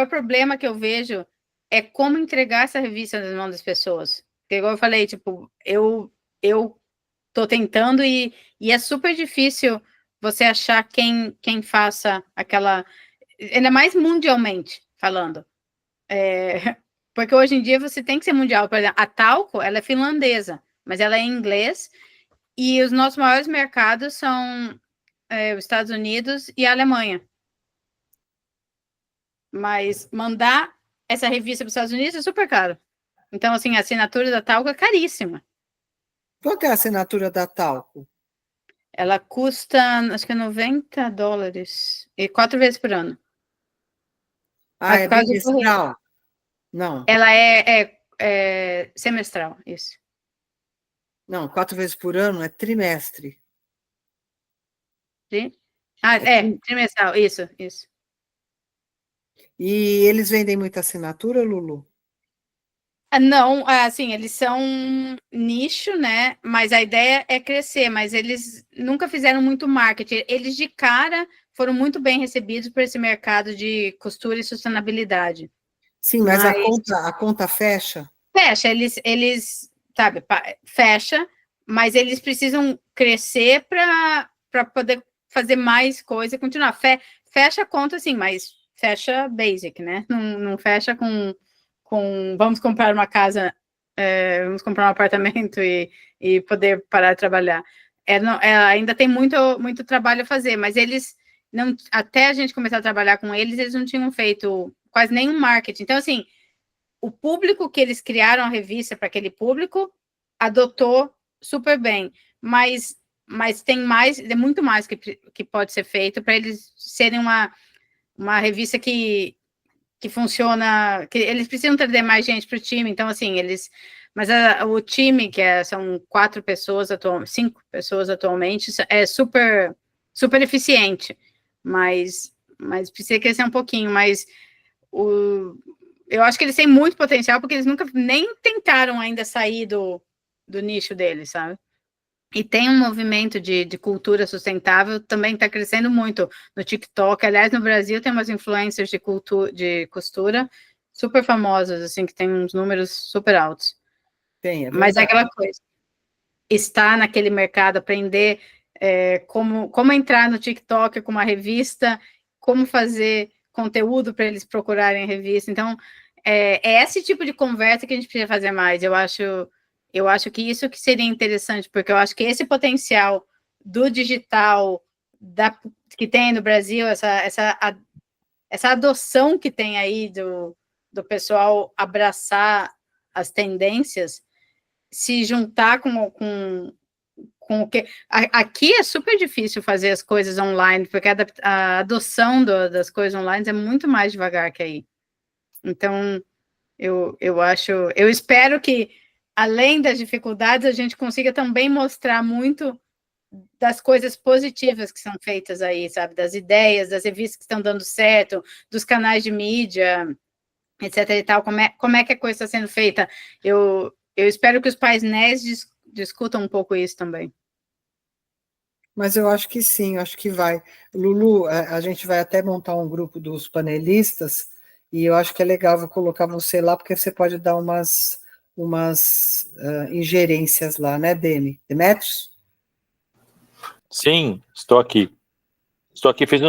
problema que eu vejo é como entregar essa revista nas mãos das pessoas. Porque, igual eu falei, tipo, eu tô tentando e é super difícil você achar quem faça aquela... Ainda mais mundialmente falando. Porque hoje em dia você tem que ser mundial. Por exemplo, a Talco, ela é finlandesa, mas ela é em inglês, e os nossos maiores mercados são os Estados Unidos e a Alemanha. Mas mandar essa revista para os Estados Unidos é super caro. Então, assim, a assinatura da Talco é caríssima. Qual que é a assinatura da Talco? Ela custa, acho que é $90, e 4 vezes por ano. Mas É por causa do correio. bimestral? Não. Ela é semestral, isso. Não, 4 vezes por ano é trimestre. Trimestral, isso. E eles vendem muita assinatura, Lulu? Não, assim, eles são nicho, né? Mas a ideia é crescer, mas eles nunca fizeram muito marketing. Eles, de cara, foram muito bem recebidos por esse mercado de costura e sustentabilidade. Sim, mas a conta fecha? Fecha, eles sabe, fecha, mas eles precisam crescer para poder fazer mais coisa e continuar. Fecha a conta, sim, mas fecha basic, né? Não fecha com vamos comprar uma casa, vamos comprar um apartamento e poder parar de trabalhar. Ainda tem muito trabalho a fazer, mas eles não, até a gente começar a trabalhar com eles não tinham feito quase nenhum marketing. Então, assim, o público que eles criaram a revista para aquele público adotou super bem, mas tem muito mais que pode ser feito para eles serem uma revista que funciona, que eles precisam trazer mais gente para o time, então assim, mas o time, são 4 pessoas, 5 pessoas atualmente, é super eficiente, mas precisa crescer um pouquinho, mas eu acho que eles têm muito potencial, porque eles nunca nem tentaram ainda sair do nicho deles, sabe? E tem um movimento de cultura sustentável, também está crescendo muito no TikTok. Aliás, no Brasil tem umas influencers de costura super famosas, assim, que tem uns números super altos. Tem, é Mas é verdade. aquela coisa, estar naquele mercado, aprender como entrar no TikTok com uma revista, como fazer conteúdo para eles procurarem a revista. Então, é esse tipo de conversa que a gente precisa fazer mais. Eu acho que isso que seria interessante, porque eu acho que esse potencial do digital que tem no Brasil, essa adoção que tem aí do pessoal abraçar as tendências, se juntar com o que... Aqui é super difícil fazer as coisas online, porque a adoção das coisas online é muito mais devagar que aí. Então, eu espero que, além das dificuldades, a gente consiga também mostrar muito das coisas positivas que são feitas aí, sabe? Das ideias, das revistas que estão dando certo, dos canais de mídia, etc e tal, como é que a coisa está sendo feita. Eu espero que os painéis discutam um pouco isso também. Mas eu acho que sim, eu acho que vai. Lulu, a gente vai até montar um grupo dos panelistas, e eu acho que é legal, vou colocar você lá, porque você pode dar umas ingerências lá, né, Demetrios? Sim, estou aqui. Fiz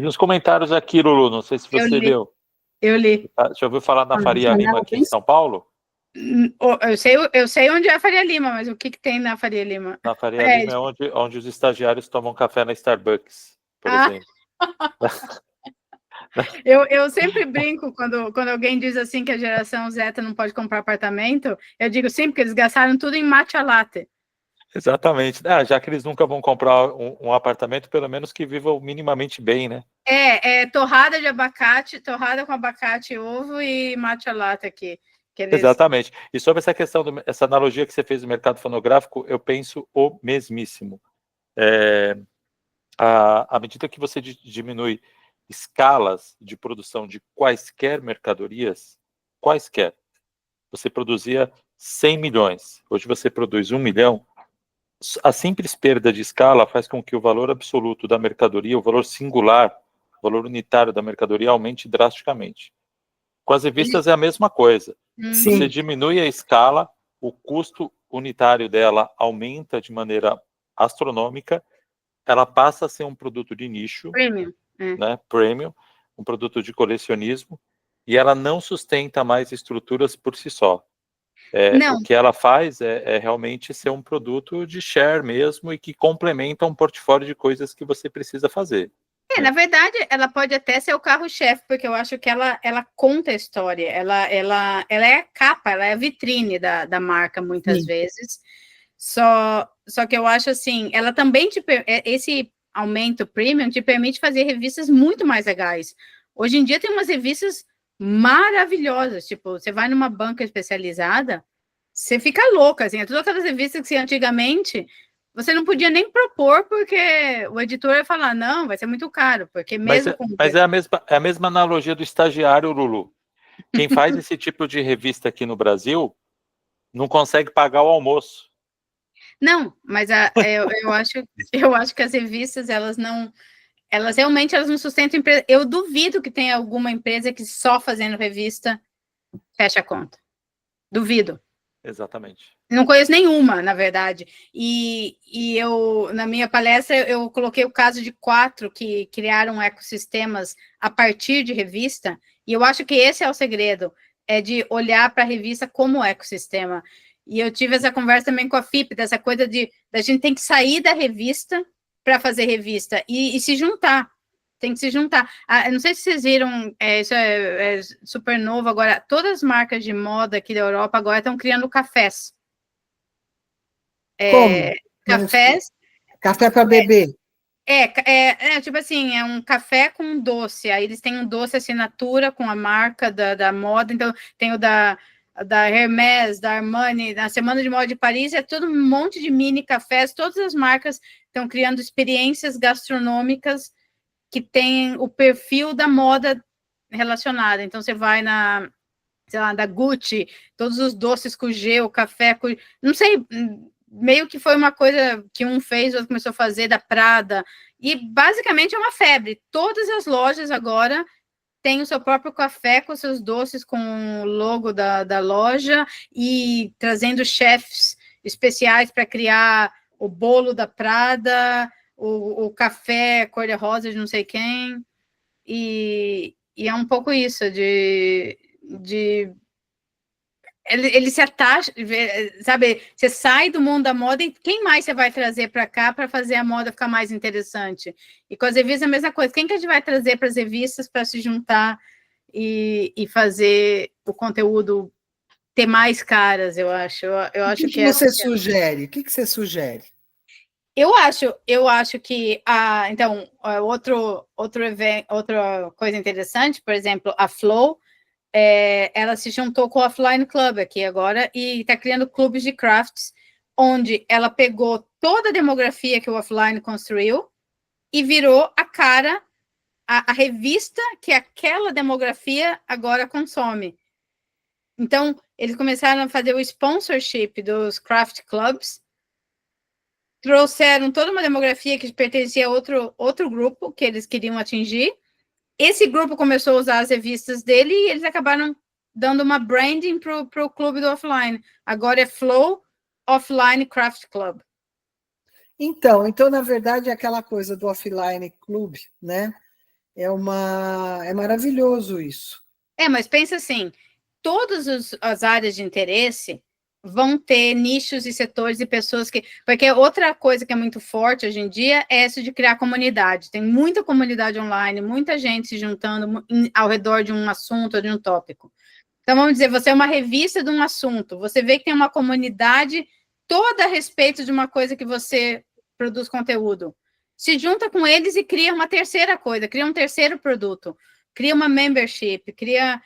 uns comentários aqui, Lulu, não sei se você leu. Eu li. Já ouviu falar na Faria Lima aqui em São Paulo? Eu sei onde é a Faria Lima, mas o que tem na Faria Lima? Na Faria Lima é onde os estagiários tomam café na Starbucks, por exemplo. Eu sempre brinco quando alguém diz assim que a geração Z não pode comprar apartamento, eu digo sim, porque eles gastaram tudo em matcha latte. Exatamente. Já que eles nunca vão comprar um apartamento, pelo menos que vivam minimamente bem, né? Torrada de abacate, torrada com abacate, ovo e matcha latte aqui. Exatamente. E sobre essa questão, essa analogia que você fez do mercado fonográfico, eu penso o mesmíssimo. À medida que você diminui escalas de produção de quaisquer mercadorias, você produzia 100 milhões. Hoje você produz 1 milhão. A simples perda de escala faz com que o valor absoluto da mercadoria, o valor singular, o valor unitário da mercadoria aumente drasticamente. Com as revistas é a mesma coisa. Sim. Você diminui a escala, o custo unitário dela aumenta de maneira astronômica, ela passa a ser um produto de nicho, Premium. né, premium, um produto de colecionismo, e ela não sustenta mais estruturas por si só. O que ela faz é realmente ser um produto de share mesmo e que complementa um portfólio de coisas que você precisa fazer. Na verdade, ela pode até ser o carro-chefe, porque eu acho que ela conta a história, ela é a capa, ela é a vitrine da marca, muitas vezes. Só que eu acho assim, ela também esse aumento premium te permite fazer revistas muito mais legais. Hoje em dia tem umas revistas maravilhosas, tipo, você vai numa banca especializada, você fica louca, assim, todas aquelas revistas que antigamente você não podia nem propor, porque o editor ia falar, não, vai ser muito caro, porque mesmo Mas é a mesma analogia do estagiário, Lulu. Quem faz esse tipo de revista aqui no Brasil não consegue pagar o almoço. Não, mas eu acho que as revistas, elas realmente não sustentam empresa. Eu duvido que tenha alguma empresa que só fazendo revista fecha a conta. Duvido. Exatamente. Não conheço nenhuma, na verdade. E eu, na minha palestra, eu coloquei o caso de 4 que criaram ecossistemas a partir de revista, e eu acho que esse é o segredo, é de olhar para a revista como ecossistema. E eu tive essa conversa também com a FIP, dessa coisa da gente tem que sair da revista para fazer revista e se juntar. Tem que se juntar. Eu não sei se vocês viram, isso é super novo agora, todas as marcas de moda aqui da Europa agora estão criando cafés. Como? Cafés. Café para beber. Tipo assim, é um café com um doce. Aí eles têm um doce assinatura com a marca da moda. Então, tem o da Hermès, da Armani, na Semana de Moda de Paris, é todo um monte de mini cafés. Todas as marcas estão criando experiências gastronômicas que têm o perfil da moda relacionada. Então, você vai sei lá, da Gucci, todos os doces com gel, café com... Não sei, meio que foi uma coisa que um fez, outro começou a fazer, da Prada, e basicamente é uma febre. Todas as lojas agora têm o seu próprio café com seus doces, com o logo da loja, e trazendo chefs especiais para criar o bolo da Prada, o café cor-de-rosa de não sei quem, e é um pouco isso, ele se atacha, sabe? Você sai do mundo da moda e quem mais você vai trazer para cá para fazer a moda ficar mais interessante? E com as revistas é a mesma coisa. Quem que a gente vai trazer para as revistas para se juntar e fazer o conteúdo ter mais caras, eu acho. Eu acho que você sugere? O que você sugere? Eu acho que então, outra coisa interessante, por exemplo, a Flow, ela se juntou com o Offline Club aqui agora e está criando clubes de crafts, onde ela pegou toda a demografia que o Offline construiu e virou a cara, a revista que aquela demografia agora consome. Então, eles começaram a fazer o sponsorship dos craft clubs, trouxeram toda uma demografia que pertencia a outro grupo que eles queriam atingir. Esse grupo começou a usar as revistas dele e eles acabaram dando uma branding para o clube do offline. Agora é Flow Offline Craft Club. Então, na verdade, é aquela coisa do Offline Club, né? É maravilhoso isso. Mas pensa assim, todas as áreas de interesse vão ter nichos e setores e pessoas que... Porque outra coisa que é muito forte hoje em dia é isso de criar comunidade. Tem muita comunidade online, muita gente se juntando ao redor de um assunto ou de um tópico. Então, vamos dizer, você é uma revista de um assunto, você vê que tem uma comunidade toda a respeito de uma coisa que você produz conteúdo. Se junta com eles e cria uma terceira coisa, cria um terceiro produto, cria uma membership, cria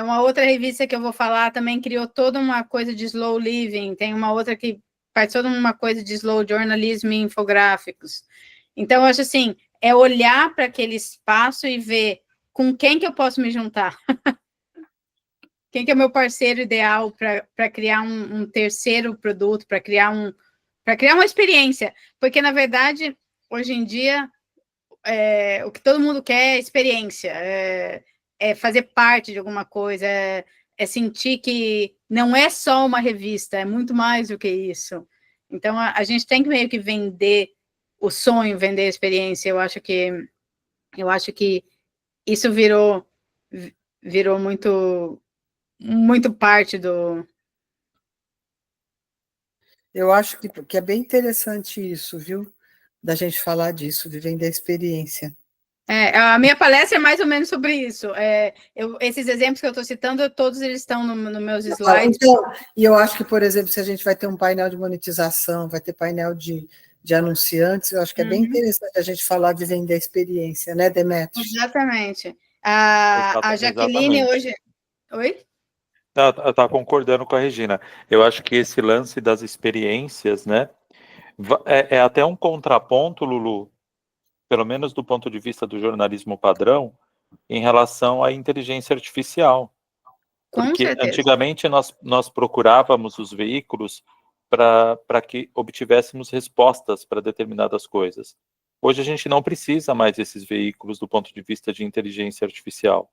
uma outra revista que eu vou falar também criou toda uma coisa de slow living, tem uma outra que faz toda uma coisa de slow journalism e infográficos. Então, eu acho assim, é olhar para aquele espaço e ver com quem que eu posso me juntar. Quem que é meu parceiro ideal para criar um terceiro produto, para criar uma experiência? Porque, na verdade, hoje em dia, o que todo mundo quer é experiência, é fazer parte de alguma coisa, é sentir que não é só uma revista, é muito mais do que isso. Então, a gente tem que meio que vender o sonho, vender a experiência. Eu acho que isso virou muito parte do... Eu acho que é bem interessante isso, viu? Da gente falar disso, de vender a experiência. A minha palestra é mais ou menos sobre isso. Esses exemplos que eu estou citando, todos eles estão nos meus slides. Então, e eu acho que, por exemplo, se a gente vai ter um painel de monetização, vai ter painel de anunciantes, eu acho que é bem interessante a gente falar de vender a experiência, né, Demetrios? Exatamente. A Jaqueline hoje... Oi? Eu estava concordando com a Regina. Eu acho que esse lance das experiências, né, é até um contraponto, Lulu, pelo menos do ponto de vista do jornalismo padrão, em relação à inteligência artificial. Porque antigamente nós procurávamos os veículos para que obtivéssemos respostas para determinadas coisas. Hoje a gente não precisa mais desses veículos do ponto de vista de inteligência artificial.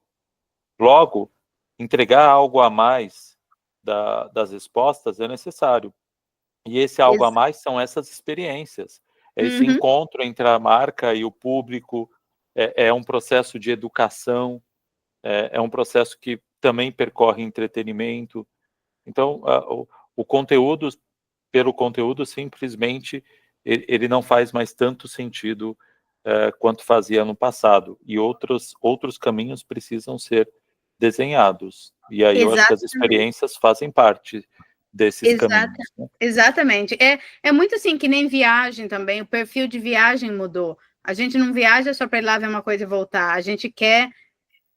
Logo, entregar algo a mais das respostas é necessário. E esse algo a mais são essas experiências. Esse encontro entre a marca e o público, é um processo de educação, é um processo que também percorre entretenimento. Então, o conteúdo, pelo conteúdo, simplesmente, ele não faz mais tanto sentido quanto fazia no passado. E outros caminhos precisam ser desenhados. E aí eu acho que as experiências fazem parte desses caminhos. Né? Exatamente. É muito assim, que nem viagem também, o perfil de viagem mudou. A gente não viaja só para ir lá ver uma coisa e voltar, a gente quer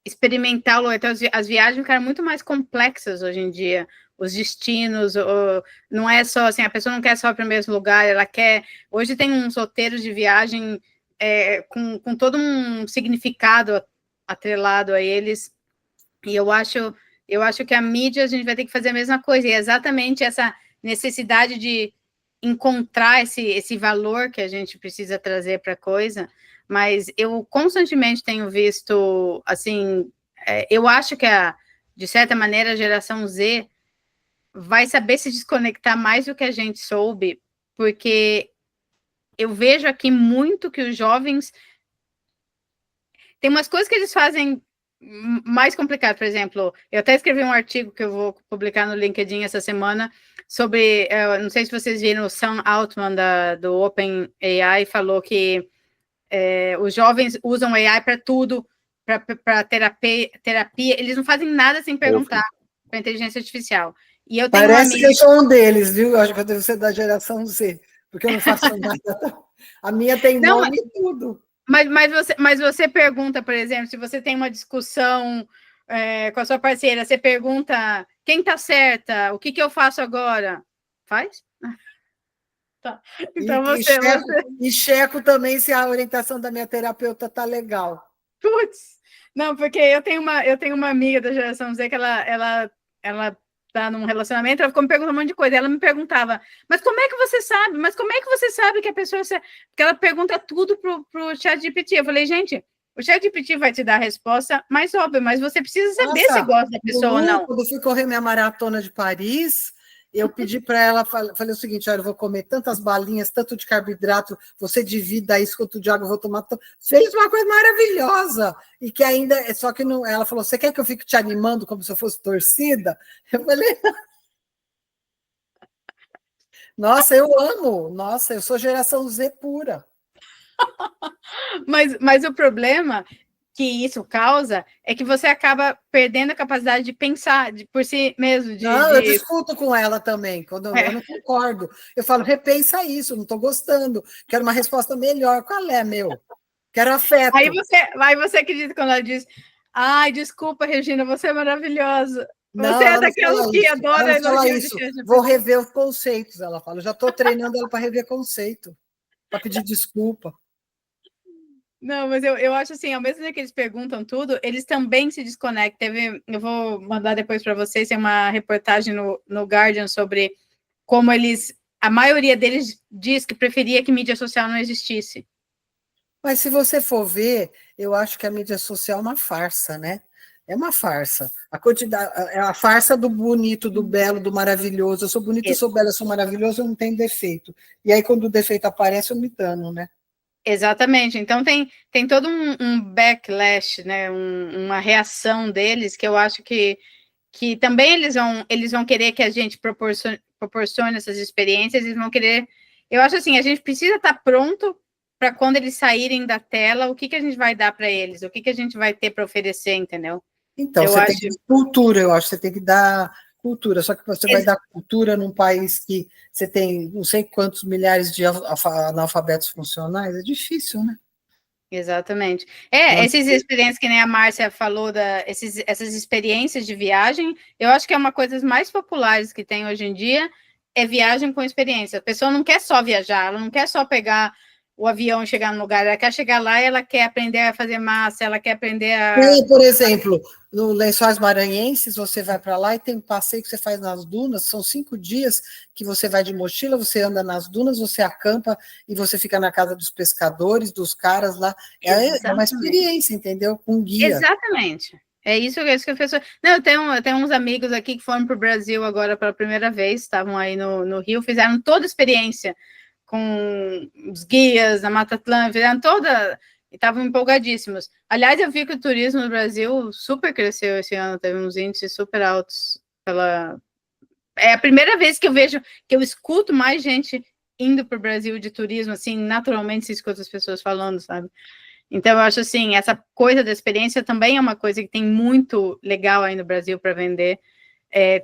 experimentar o lugar. Então, as viagens ficaram muito mais complexas hoje em dia, os destinos, não é só assim, a pessoa não quer só para o mesmo lugar, ela quer... Hoje tem uns roteiros de viagem com todo um significado atrelado a eles, e eu acho que a mídia, a gente vai ter que fazer a mesma coisa, e é exatamente essa necessidade de encontrar esse valor que a gente precisa trazer para a coisa, mas eu constantemente tenho visto, assim, eu acho que, de certa maneira, a geração Z vai saber se desconectar mais do que a gente soube, porque eu vejo aqui muito que os jovens... Tem umas coisas que eles fazem mais complicado, por exemplo, eu até escrevi um artigo que eu vou publicar no LinkedIn essa semana sobre, não sei se vocês viram, o Sam Altman do OpenAI falou que os jovens usam AI para tudo, para terapia, eles não fazem nada sem perguntar para inteligência artificial. E eu tenho Parece que eu sou um deles, viu? Eu acho que eu devo ser da geração Z, porque eu não faço nada. A minha tem nome e tudo. Mas você pergunta, por exemplo, se você tem uma discussão com a sua parceira, você pergunta quem está certa, o que eu faço agora? Faz? Tá. Então e checo também se a orientação da minha terapeuta está legal. Putz, não, porque eu tenho uma amiga da geração Z que ela tá num relacionamento, ela ficou me perguntando um monte de coisa. Ela me perguntava, mas como é que você sabe? Mas como é que você sabe que a pessoa... Porque ela pergunta tudo pro ChatGPT. Eu falei, gente, o ChatGPT vai te dar a resposta mais óbvia, mas você precisa saber se gosta da pessoa ou não. Quando eu fui correr minha maratona de Paris, eu pedi para ela, falei o seguinte, olha, eu vou comer tantas balinhas, tanto de carboidrato, você divida isso quanto de água, eu vou tomar... Fez uma coisa maravilhosa, e que ainda, só que não, ela falou, você quer que eu fique te animando como se eu fosse torcida? Eu falei... Nossa, eu amo, nossa, eu sou geração Z pura. Mas o problema que isso causa é que você acaba perdendo a capacidade de pensar por si mesmo. Eu discuto com ela também, quando eu não concordo. Eu falo, repensa isso, não estou gostando, quero uma resposta melhor. Qual é, meu? Quero afeto. Aí você acredita quando ela diz, ai, desculpa, Regina, você é maravilhosa. Você é daquela que adora... Ela fala isso, vou rever os conceitos, ela fala. Eu já estou treinando ela para rever conceito, para pedir desculpa. Não, mas eu acho assim, ao mesmo tempo que eles perguntam tudo, eles também se desconectam. Eu vou mandar depois para vocês, tem uma reportagem no Guardian sobre como a maioria deles diz que preferia que mídia social não existisse. Mas se você for ver, eu acho que a mídia social é uma farsa, né? É uma farsa. A quantidade, é a farsa do bonito, do belo, do maravilhoso. Eu sou bonito, eu sou bela, eu sou maravilhoso, eu não tenho defeito. E aí, quando o defeito aparece, eu me dano, né? Exatamente. Então tem todo um backlash, né? Uma reação deles que eu acho que também eles vão querer que a gente proporcione essas experiências, eles vão querer. Eu acho assim, a gente precisa estar pronto para quando eles saírem da tela, o que a gente vai dar para eles, o que a gente vai ter para oferecer, entendeu? Então, Eu você acho... tem que dar cultura, eu acho que você tem que dar cultura, só que você vai dar cultura num país que você tem não sei quantos milhares de analfabetos funcionais, é difícil, né? Exatamente. Essas experiências que nem a Márcia falou, essas experiências de viagem, eu acho que é uma coisa mais populares que tem hoje em dia, é viagem com experiência. A pessoa não quer só viajar, ela não quer só pegar o avião e chegar no lugar, ela quer chegar lá e ela quer aprender a fazer massa, ela quer aprender a... Por exemplo, no Lençóis Maranhenses, você vai para lá e tem um passeio que você faz nas dunas, são 5 dias que você vai de mochila, você anda nas dunas, você acampa e você fica na casa dos pescadores, dos caras lá. É uma experiência, entendeu? Com guia. Exatamente. É isso que a pessoa... Não, eu tenho uns amigos aqui que foram para o Brasil agora pela primeira vez, estavam aí no Rio, fizeram toda a experiência com os guias na Mata Atlântica, fizeram toda... E estavam empolgadíssimos. Aliás, eu vi que o turismo no Brasil super cresceu esse ano, teve uns índices super altos. É a primeira vez que eu vejo, que eu escuto mais gente indo para o Brasil de turismo, assim, naturalmente se escuta as pessoas falando, sabe? Então, eu acho assim, essa coisa da experiência também é uma coisa que tem muito legal aí no Brasil para vender.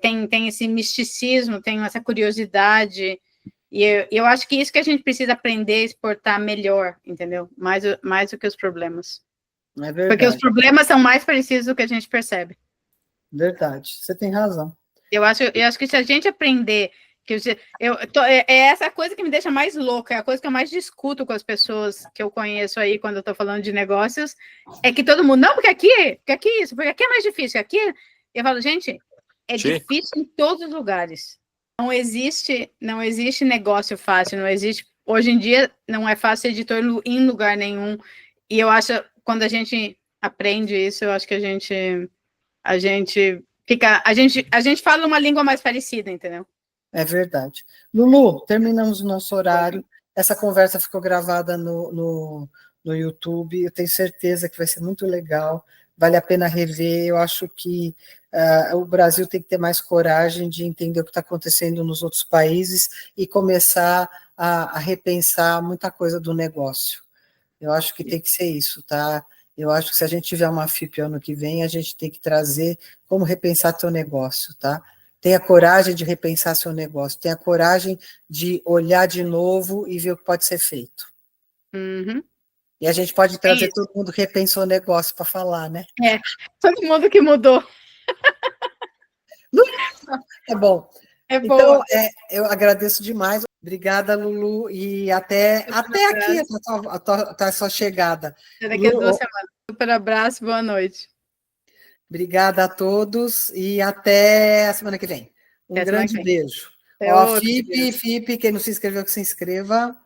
Tem esse misticismo, tem essa curiosidade, e eu acho que isso que a gente precisa aprender a exportar melhor, entendeu? Mais do que os problemas. É verdade. Porque os problemas são mais parecidos do que a gente percebe. Verdade, você tem razão. Eu acho que se a gente aprender essa coisa que me deixa mais louca, é a coisa que eu mais discuto com as pessoas que eu conheço aí quando eu estou falando de negócios, é que todo mundo, não, porque aqui isso, porque aqui é mais difícil, aqui eu falo, gente, difícil em todos os lugares. Não existe negócio fácil, não existe, hoje em dia não é fácil ser editor em lugar nenhum, e eu acho, quando a gente aprende isso, eu acho que a gente fala uma língua mais parecida, entendeu? É verdade. Lulu, terminamos o nosso horário. Essa conversa ficou gravada no YouTube. Eu tenho certeza que vai ser muito legal. Vale a pena rever. Eu acho que o Brasil tem que ter mais coragem de entender o que está acontecendo nos outros países e começar a repensar muita coisa do negócio. Eu acho que tem que ser isso, tá? Eu acho que se a gente tiver uma FIP ano que vem, a gente tem que trazer como repensar seu negócio, tá? Tenha coragem de repensar seu negócio, tenha coragem de olhar de novo e ver o que pode ser feito. Uhum. E a gente pode trazer todo mundo que repensou o negócio para falar, né? Todo mundo que mudou. É bom. Então, eu agradeço demais. Obrigada, Lulu, e até aqui, a sua chegada. Daqui a 2 semanas. Super abraço, boa noite. Obrigada a todos e até a semana que vem. Um grande beijo. Ó, FIP, quem não se inscreveu, que se inscreva.